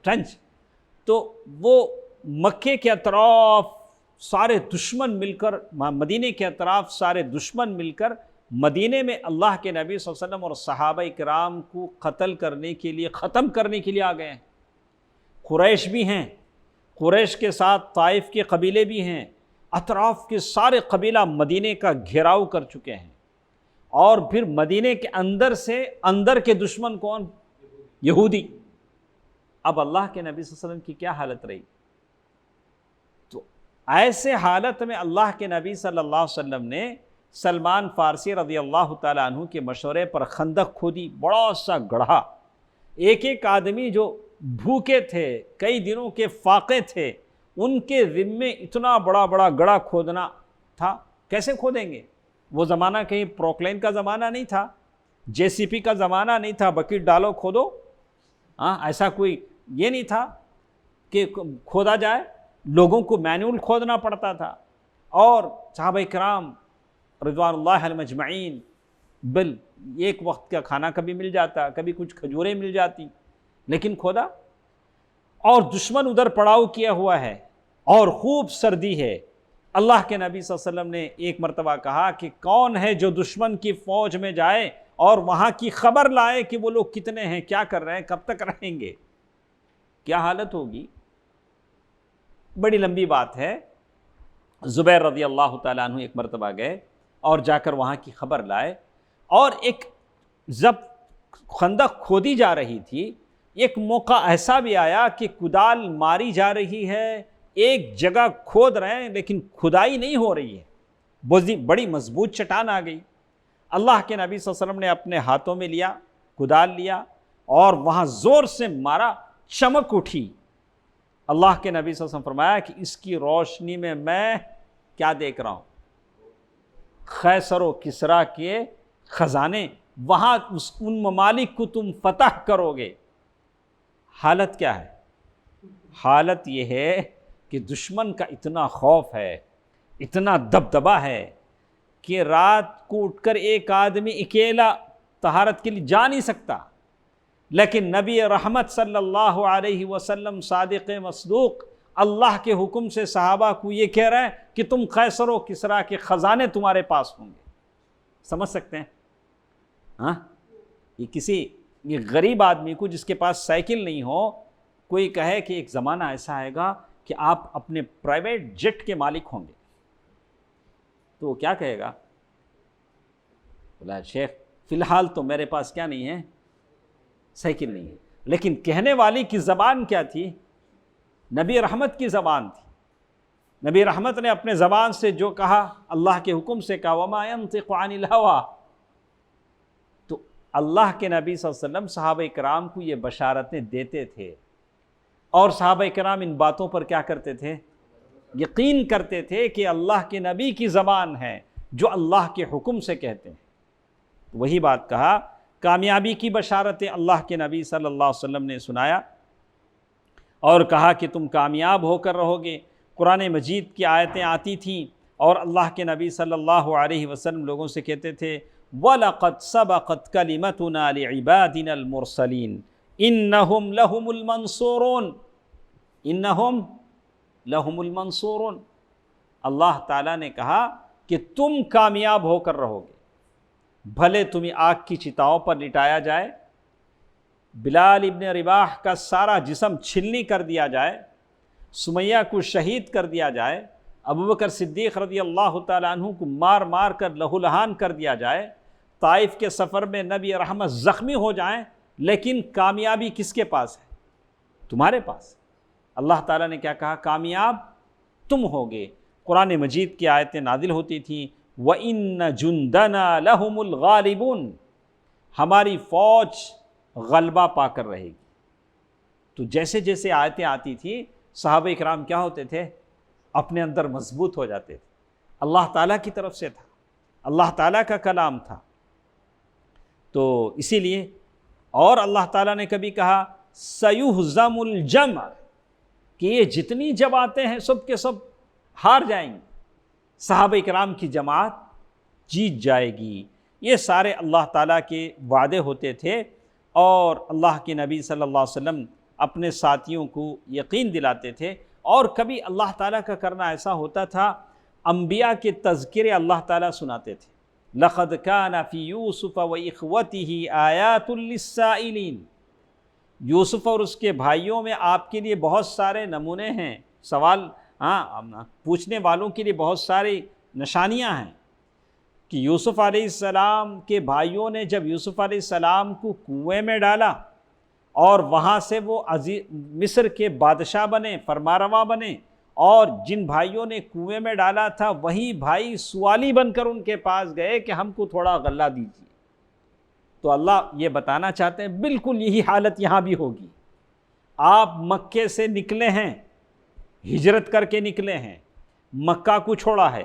ٹرنچ۔ تو وہ مکے کے اطراف سارے دشمن مل کر، مدینے کے اطراف سارے دشمن مل کر مدینے میں اللہ کے نبی صلی اللہ علیہ وسلم اور صحابہ کرام کو قتل کرنے کے لیے، ختم کرنے کے لیے آ گئے ہیں۔ قریش بھی ہیں، قریش کے ساتھ طائف کے قبیلے بھی ہیں، اطراف کے سارے قبیلہ مدینے کا گھیراؤ کر چکے ہیں، اور پھر مدینے کے اندر سے اندر کے دشمن کون؟ یہودی۔ اب اللہ کے نبی صلی اللہ علیہ وسلم کی کیا حالت رہی؟ تو ایسے حالت میں اللہ کے نبی صلی اللہ علیہ وسلم نے سلمان فارسی رضی اللہ تعالیٰ عنہ کے مشورے پر خندق کھودی، بڑا سا گڑھا۔ ایک آدمی جو بھوکے تھے، کئی دنوں کے فاقے تھے، ان کے ذمے اتنا بڑا گڑھا کھودنا تھا۔ کیسے کھودیں گے؟ وہ زمانہ کہیں پروکلین کا زمانہ نہیں تھا، JCP کا زمانہ نہیں تھا، بکیٹ ڈالو کھودو، ایسا کوئی یہ نہیں تھا کہ کھودا جائے، لوگوں کو مینول کھودنا پڑتا تھا۔ اور صحابہ کرام رضوان اللہ علیہم اجمعین ایک وقت کا کھانا کبھی مل جاتا، کبھی کچھ کھجوریں مل جاتی، لیکن کھودا۔ اور دشمن ادھر پڑاؤ کیا ہوا ہے اور خوب سردی ہے۔ اللہ کے نبی صلی اللہ علیہ وسلم نے ایک مرتبہ کہا کہ کون ہے جو دشمن کی فوج میں جائے اور وہاں کی خبر لائے کہ وہ لوگ کتنے ہیں، کیا کر رہے ہیں، کب تک رہیں گے، کیا حالت ہوگی؟ بڑی لمبی بات ہے۔ زبیر رضی اللہ تعالیٰ عنہ ایک مرتبہ گئے اور جا کر وہاں کی خبر لائے، اور جب خندق کھودی جا رہی تھی، ایک موقع ایسا بھی آیا کہ کدال ماری جا رہی ہے، ایک جگہ کھود رہے ہیں لیکن کھدائی نہیں ہو رہی ہے، بڑی مضبوط چٹان آ گئی۔ اللہ کے نبی صلی اللہ علیہ وسلم نے اپنے ہاتھوں میں لیا، کدال لیا اور وہاں زور سے مارا، چمک اٹھی۔ اللہ کے نبی صلی اللہ علیہ وسلم فرمایا کہ اس کی روشنی میں کیا دیکھ رہا ہوں؟ قیصر و کسریٰ کے خزانے، وہاں ان ممالک کو تم فتح کرو گے۔ حالت کیا ہے؟ حالت یہ ہے کہ دشمن کا اتنا خوف ہے، اتنا دبدبہ ہے کہ رات کو اٹھ کر ایک آدمی اکیلا طہارت کے لیے جا نہیں سکتا، لیکن نبی رحمت صلی اللہ علیہ وسلم صادق مصدوق اللہ کے حکم سے صحابہ کو یہ کہہ رہے ہیں کہ تم قیصر و کسریٰ کے خزانے تمہارے پاس ہوں گے۔ سمجھ سکتے ہیں؟ یہ غریب آدمی کو جس کے پاس سائیکل نہیں ہو، کوئی کہے کہ ایک زمانہ ایسا آئے گا کہ آپ اپنے پرائیویٹ جیٹ کے مالک ہوں گے، تو وہ کیا کہے گا؟ بولا شیخ فی الحال تو میرے پاس کیا نہیں ہے؟ سائیکل نہیں ہے۔ لیکن کہنے والی کی زبان کیا تھی؟ نبی رحمت کی زبان تھی۔ نبی رحمت نے اپنے زبان سے جو کہا، اللہ کے حکم سے کہا، وَمَا يَنطِقُ عَنِ الْهَوَىٰ۔ تو اللہ کے نبی صلی اللہ علیہ وسلم صحابہ کرام کو یہ بشارتیں دیتے تھے، اور صحابہ کرام ان باتوں پر کیا کرتے تھے؟ یقین کرتے تھے کہ اللہ کے نبی کی زبان ہے جو اللہ کے حکم سے کہتے ہیں۔ وہی بات کہا، کامیابی کی بشارتیں اللہ کے نبی صلی اللہ علیہ وسلم نے سنایا اور کہا کہ تم کامیاب ہو کر رہو گے۔ قرآن مجید کی آیتیں آتی تھیں اور اللہ کے نبی صلی اللہ علیہ وسلم لوگوں سے کہتے تھے وَلَقَدْ سَبَقَتْ كَلِمَتُنَا لِعِبَادِنَا الْمُرْسَلِينَ إِنَّهُمْ لَهُمُ الْمَنْصُورُونَ إِنَّهُمْ لَهُمُ الْمَنْصُورُونَ۔ اللہ تعالیٰ نے کہا کہ تم کامیاب ہو کر رہو گے، بھلے تمہیں آگ کی چتاؤں پر لٹایا جائے، بلال ابن رباح کا سارا جسم چھلنی کر دیا جائے، سمیہ کو شہید کر دیا جائے، ابوبکر صدیق رضی اللہ تعالیٰ عنہ کو مار مار کر لہو لہان کر دیا جائے، طائف کے سفر میں نبی رحمت زخمی ہو جائیں، لیکن کامیابی کس کے پاس ہے؟ تمہارے پاس۔ اللہ تعالیٰ نے کیا کہا؟ کامیاب تم ہوگے۔ قرآن مجید کی آیتیں نازل ہوتی تھیں وَإِنَّ جُنْدَنَا لَهُمُ الْغَالِبُونَ، ہماری فوج غلبہ پا کر رہے گی۔ تو جیسے جیسے آیتیں آتی تھیں صحابہ اکرام کیا ہوتے تھے؟ اپنے اندر مضبوط ہو جاتے تھے۔ اللہ تعالیٰ کی طرف سے تھا، اللہ تعالیٰ کا کلام تھا، تو اسی لیے اور اللہ تعالیٰ نے کبھی کہا سَيُهْزَمُ الْجَمْعُ، کہ یہ جتنی جماعتیں ہیں سب کے سب ہار جائیں گی، صحابہ اکرام کی جماعت جیت جائے گی۔ یہ سارے اللہ تعالیٰ کے وعدے ہوتے تھے، اور اللہ کے نبی صلی اللہ علیہ وسلم اپنے ساتھیوں کو یقین دلاتے تھے۔ اور کبھی اللہ تعالیٰ کا کرنا ایسا ہوتا تھا، انبیاء کے تذکرے اللہ تعالیٰ سناتے تھے۔ لَقَدْ كَانَ فِي يُوسُفَ وَإِخْوَتِهِ آيَاتٌ لِلسَّائِلِينَ، یوسف اور اس کے بھائیوں میں آپ کے لیے بہت سارے نمونے ہیں، سوال پوچھنے والوں کے لیے بہت ساری نشانیاں ہیں، کہ یوسف علیہ السلام کے بھائیوں نے جب یوسف علیہ السلام کو کنویں میں ڈالا اور وہاں سے وہ مصر کے بادشاہ بنے، فرمانروا بنے، اور جن بھائیوں نے کنویں میں ڈالا تھا وہی بھائی سوالی بن کر ان کے پاس گئے کہ ہم کو تھوڑا غلہ دیجیے۔ تو اللہ یہ بتانا چاہتے ہیں بالکل یہی حالت یہاں بھی ہوگی۔ آپ مکے سے نکلے ہیں، ہجرت کر کے نکلے ہیں، مکہ کو چھوڑا ہے،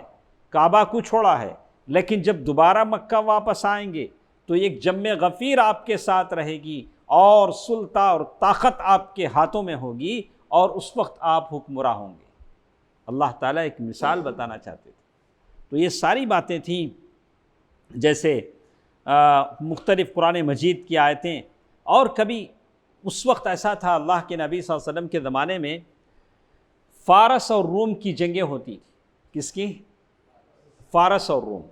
کعبہ کو چھوڑا ہے، لیکن جب دوبارہ مکہ واپس آئیں گے تو ایک جم غفیر آپ کے ساتھ رہے گی، اور سلطہ اور طاقت آپ کے ہاتھوں میں ہوگی، اور اس وقت آپ حکمراں ہوں گے۔ اللہ تعالیٰ ایک مثال بتانا چاہتے تھے۔ تو یہ ساری باتیں تھیں، جیسے مختلف قرآن مجید کی آیتیں۔ اور کبھی اس وقت ایسا تھا اللہ کے نبی صلی اللہ علیہ وسلم کے زمانے میں فارس اور روم کی جنگیں ہوتی تھیں۔ کس کی؟ فارس اور روم۔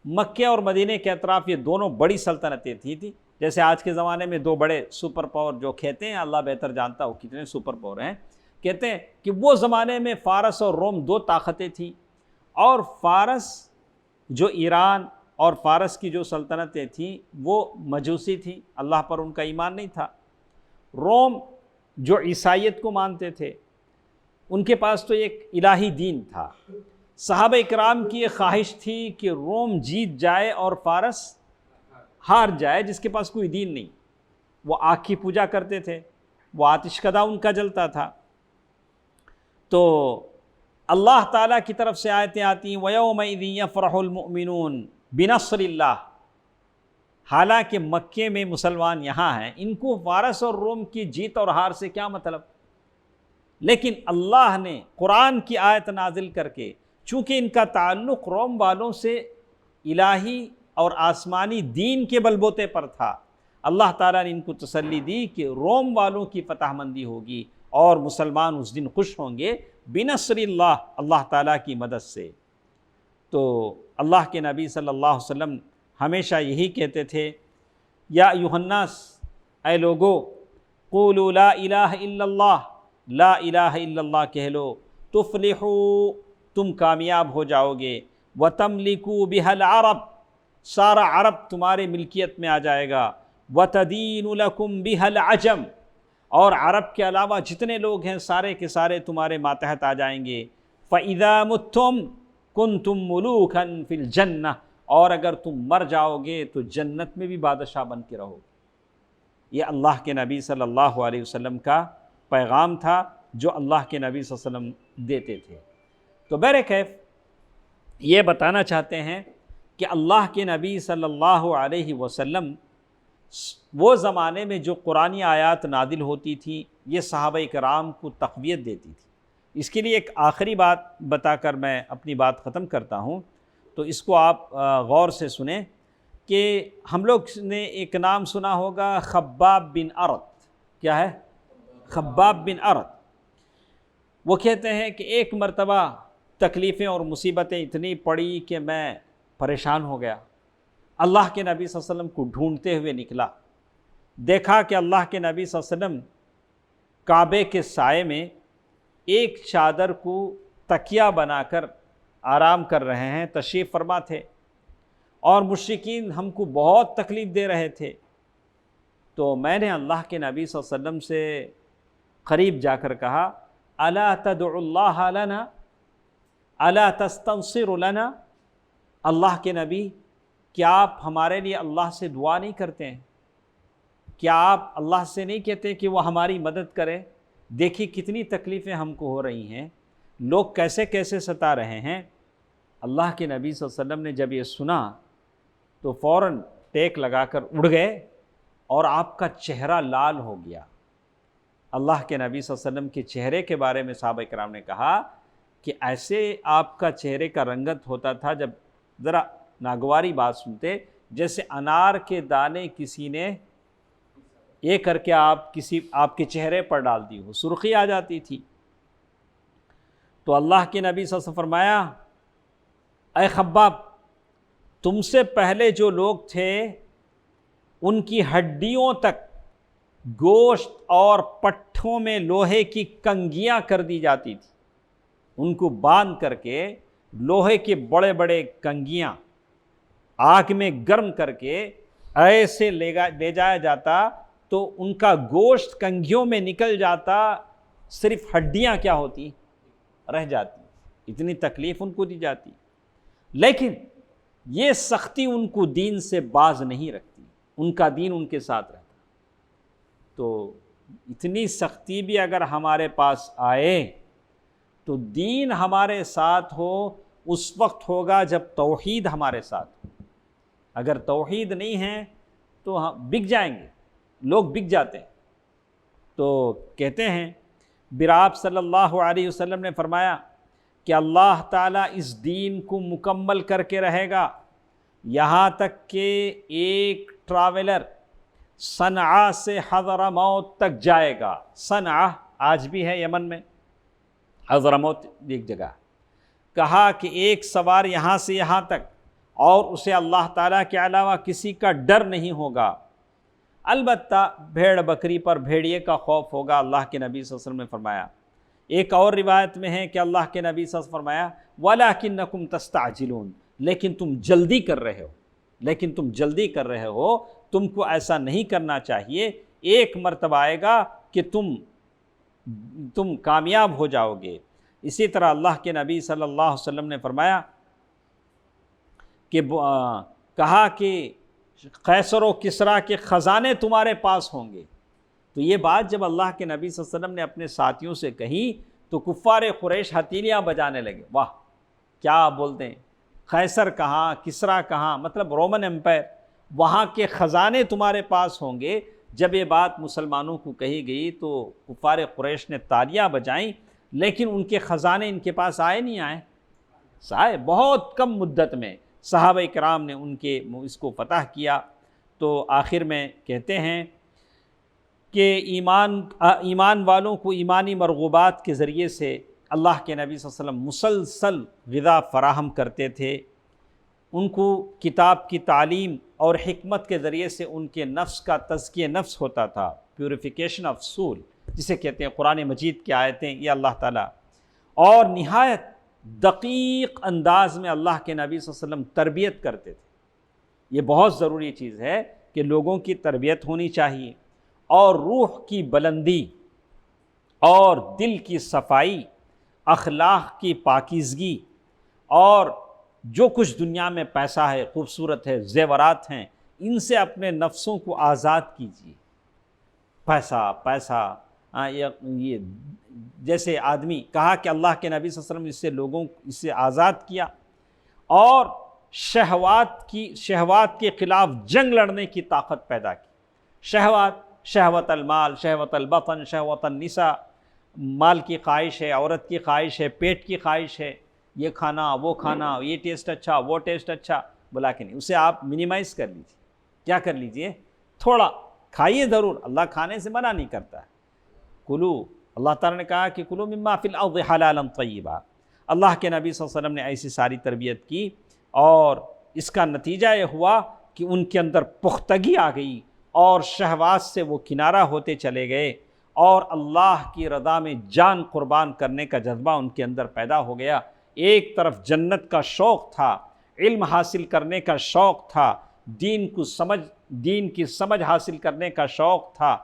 مکہ اور مدینہ کے اطراف یہ دونوں بڑی سلطنتیں تھیں۔ جیسے آج کے زمانے میں دو بڑے سپر پاور جو کہتے ہیں، اللہ بہتر جانتا ہو کتنے سپر پاور ہیں، کہتے ہیں کہ وہ زمانے میں فارس اور روم دو طاقتیں تھیں، اور فارس جو ایران اور فارس کی جو سلطنتیں تھیں وہ مجوسی تھیں، اللہ پر ان کا ایمان نہیں تھا۔ روم جو عیسائیت کو مانتے تھے، ان کے پاس تو ایک الہی دین تھا۔ صحابہ اکرام کی یہ خواہش تھی کہ روم جیت جائے اور فارس ہار جائے، جس کے پاس کوئی دین نہیں۔ وہ آگ کی پوجا کرتے تھے، وہ آتش کدہ ان کا جلتا تھا۔ تو اللہ تعالیٰ کی طرف سے آیتیں آتی ہیں وَيَوْمَئِذٍ يَفْرَحُ الْمُؤْمِنُونَ بِنَصْرِ اللَّهِ، حالانکہ مکے میں مسلمان یہاں ہیں، ان کو فارس اور روم کی جیت اور ہار سے کیا مطلب؟ لیکن اللہ نے قرآن کی آیت نازل کر کے، چونکہ ان کا تعلق روم والوں سے الہی اور آسمانی دین کے بلبوتے پر تھا، اللہ تعالیٰ نے ان کو تسلی دی کہ روم والوں کی فتح مندی ہوگی اور مسلمان اس دن خوش ہوں گے بنصر اللہ، اللہ تعالیٰ کی مدد سے۔ تو اللہ کے نبی صلی اللہ علیہ وسلم ہمیشہ یہی کہتے تھے، یا ایھا الناس، اے لوگو، قولوا لا الہ الا اللہ، لا الہ الا اللہ کہہ لو، تفلحوا، تم کامیاب ہو جاؤ گے، وتملکوا بها العرب، سارا عرب تمہارے ملکیت میں آ جائے گا، وتدین لکم بها العجم، اور عرب کے علاوہ جتنے لوگ ہیں سارے کے سارے تمہارے ماتحت آ جائیں گے، فَإِذَا مُتُّمْ كُنْتُمْ مُلُوكًا فِي الْجَنَّةِ، اور اگر تم مر جاؤ گے تو جنت میں بھی بادشاہ بن کے رہو گے۔ یہ اللہ کے نبی صلی اللہ علیہ وسلم کا پیغام تھا جو اللہ کے نبی صلی اللہ علیہ وسلم دیتے تھے۔ تو بہرکیف یہ بتانا چاہتے ہیں کہ اللہ کے نبی صلی اللہ علیہ وسلم وہ زمانے میں جو قرآنی آیات نازل ہوتی تھیں یہ صحابہ کرام کو تقویت دیتی تھی، اس کے لیے ایک آخری بات بتا کر میں اپنی بات ختم کرتا ہوں، تو اس کو آپ غور سے سنیں کہ ہم لوگ نے ایک نام سنا ہوگا خباب بن ارت۔ کیا ہے؟ خباب بن ارت۔ وہ کہتے ہیں کہ ایک مرتبہ تکلیفیں اور مصیبتیں اتنی پڑی کہ میں پریشان ہو گیا، اللہ کے نبی صلی اللہ علیہ وسلم کو ڈھونڈتے ہوئے نکلا، دیکھا کہ اللہ کے نبی صلی اللہ علیہ وسلم کعبے کے سائے میں ایک چادر کو تکیہ بنا کر آرام کر رہے ہیں، تشریف فرما تھے، اور مشرکین ہم کو بہت تکلیف دے رہے تھے۔ تو میں نے اللہ کے نبی صلی اللہ علیہ وسلم سے قریب جا کر کہا الا تدعو اللہ لنا الا تستنصر لنا، اللہ کے نبی کیا آپ ہمارے لیے اللہ سے دعا نہیں کرتے ہیں؟ کیا آپ اللہ سے نہیں کہتے کہ وہ ہماری مدد کرے؟ دیکھیے کتنی تکلیفیں ہم کو ہو رہی ہیں، لوگ کیسے کیسے ستا رہے ہیں۔ اللہ کے نبی صلی اللہ علیہ وسلم نے جب یہ سنا تو فوراً ٹیک لگا کر اڑ گئے اور آپ کا چہرہ لال ہو گیا۔ اللہ کے نبی صلی اللہ علیہ وسلم کے چہرے کے بارے میں صحابہ کرام نے کہا کہ ایسے آپ کا چہرے کا رنگت ہوتا تھا، جب ذرا ناگواری بات سنتے، جیسے انار کے دانے کسی نے یہ کر کے آپ کے چہرے پر ڈال دی ہو، سرخی آ جاتی تھی۔ تو اللہ کے نبی صلی اللہ علیہ وسلم فرمایا اے خباب، تم سے پہلے جو لوگ تھے ان کی ہڈیوں تک گوشت اور پٹھوں میں لوہے کی کنگیاں کر دی جاتی تھی، ان کو باندھ کر کے لوہے کے بڑے بڑے کنگیاں آگ میں گرم کر کے ایسے لے جایا جاتا تو ان کا گوشت کنگھیوں میں نکل جاتا، صرف ہڈیاں کیا ہوتی؟ رہ جاتی۔ اتنی تکلیف ان کو دی جاتی، لیکن یہ سختی ان کو دین سے باز نہیں رکھتی، ان کا دین ان کے ساتھ رہتا۔ تو اتنی سختی بھی اگر ہمارے پاس آئے تو دین ہمارے ساتھ ہو، اس وقت ہوگا جب توحید ہمارے ساتھ ہو۔ اگر توحید نہیں ہے تو ہم بک جائیں گے، لوگ بک جاتے ہیں۔ تو کہتے ہیں براب صلی اللہ علیہ وسلم نے فرمایا کہ اللہ تعالیٰ اس دین کو مکمل کر کے رہے گا یہاں تک کہ ایک ٹراویلر صنعاء سے حضرموت تک جائے گا۔ صنعاء آج بھی ہے یمن میں، حضرموت ایک جگہ۔ کہا کہ ایک سوار یہاں سے یہاں تک، اور اسے اللہ تعالیٰ کے علاوہ کسی کا ڈر نہیں ہوگا، البتہ بھیڑ بکری پر بھیڑیے کا خوف ہوگا، اللہ کے نبی صلی اللہ علیہ وسلم نے فرمایا۔ ایک اور روایت میں ہے کہ اللہ کے نبی صلی اللہ علیہ وسلم نے فرمایا وَلَكِنَّكُمْ تَسْتَعْجِلُونَ، لیکن تم جلدی کر رہے ہو، تم کو ایسا نہیں کرنا چاہیے، ایک مرتبہ آئے گا کہ تم کامیاب ہو جاؤ گے۔ اسی طرح اللہ کے نبی صلی اللہ علیہ وسلم نے فرمایا کہ کہا کہ قیصر و کسریٰ کے خزانے تمہارے پاس ہوں گے۔ تو یہ بات جب اللہ کے نبی صلی اللہ علیہ وسلم نے اپنے ساتھیوں سے کہی تو کفار قریش ہتھیلیاں بجانے لگے، واہ کیا آپ بولتے ہیں، قیصر کہاں، کسریٰ کہاں، مطلب رومن امپائر، وہاں کے خزانے تمہارے پاس ہوں گے۔ جب یہ بات مسلمانوں کو کہی گئی تو کفار قریش نے تالیاں بجائیں، لیکن ان کے خزانے ان کے پاس آئے نہیں آئے، بہت کم مدت میں صحابہ کرام نے اس کو فتح کیا۔ تو آخر میں کہتے ہیں کہ ایمان والوں کو ایمانی مرغوبات کے ذریعے سے اللہ کے نبی صلی اللہ علیہ وسلم مسلسل غذا فراہم کرتے تھے، ان کو کتاب کی تعلیم اور حکمت کے ذریعے سے ان کے نفس کا تزکیہ نفس ہوتا تھا، پیوریفیکیشن آف سول جسے کہتے ہیں۔ قرآن مجید کی آیتیں یہ اللہ تعالیٰ اور نہایت دقیق انداز میں اللہ کے نبی صلی اللہ علیہ وسلم تربیت کرتے تھے۔ یہ بہت ضروری چیز ہے کہ لوگوں کی تربیت ہونی چاہیے، اور روح کی بلندی اور دل کی صفائی، اخلاق کی پاکیزگی، اور جو کچھ دنیا میں پیسہ ہے، خوبصورت ہے، زیورات ہیں، ان سے اپنے نفسوں کو آزاد کیجیے۔ پیسہ یہ جیسے آدمی کہا کہ اللہ کے نبی صلی اللہ علیہ وسلم اس سے آزاد کیا، اور شہوات کے خلاف جنگ لڑنے کی طاقت پیدا کی۔ شہوت المال، شہوت البطن، شہوت النساء، مال کی خواہش ہے، عورت کی خواہش ہے، پیٹ کی خواہش ہے، یہ کھانا وہ کھانا، یہ ٹیسٹ اچھا وہ ٹیسٹ اچھا، بلا کہ نہیں، اسے آپ منیمائز کر لیجیے. کیا کر لیجئے؟ تھوڑا کھائیے ضرور، اللہ کھانے سے منع نہیں کرتا ہے. کلو، اللہ تعالیٰ نے کہا کہ کلو مما فی الارض حلالا طیبا. اللہ کے نبی صلی اللہ علیہ وسلم نے ایسی ساری تربیت کی، اور اس کا نتیجہ یہ ہوا کہ ان کے اندر پختگی آ گئی، اور شہوات سے وہ کنارہ ہوتے چلے گئے، اور اللہ کی رضا میں جان قربان کرنے کا جذبہ ان کے اندر پیدا ہو گیا. ایک طرف جنت کا شوق تھا، علم حاصل کرنے کا شوق تھا، دین کی سمجھ حاصل کرنے کا شوق تھا،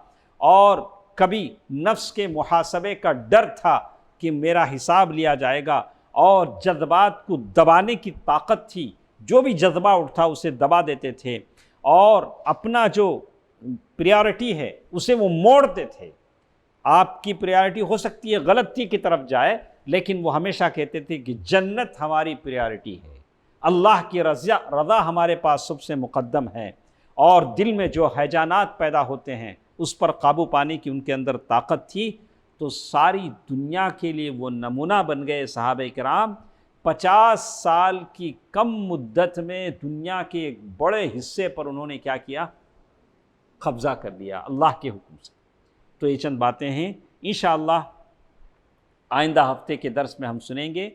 اور کبھی نفس کے محاسبے کا ڈر تھا کہ میرا حساب لیا جائے گا، اور جذبات کو دبانے کی طاقت تھی. جو بھی جذبہ اٹھا اسے دبا دیتے تھے، اور اپنا جو پریارٹی ہے اسے وہ موڑتے تھے. آپ کی پریارٹی ہو سکتی ہے غلطی کی طرف جائے، لیکن وہ ہمیشہ کہتے تھے کہ جنت ہماری پریارٹی ہے، اللہ کی رضا ہمارے پاس سب سے مقدم ہے. اور دل میں جو ہیجانات پیدا ہوتے ہیں اس پر قابو پانے کی ان کے اندر طاقت تھی. تو ساری دنیا کے لیے وہ نمونہ بن گئے صحابہ کرام. 50 سال کی کم مدت میں دنیا کے ایک بڑے حصے پر انہوں نے کیا کیا؟ قبضہ کر لیا اللہ کے حکم سے. تو یہ چند باتیں ہیں، انشاءاللہ آئندہ ہفتے کے درس میں ہم سنیں گے.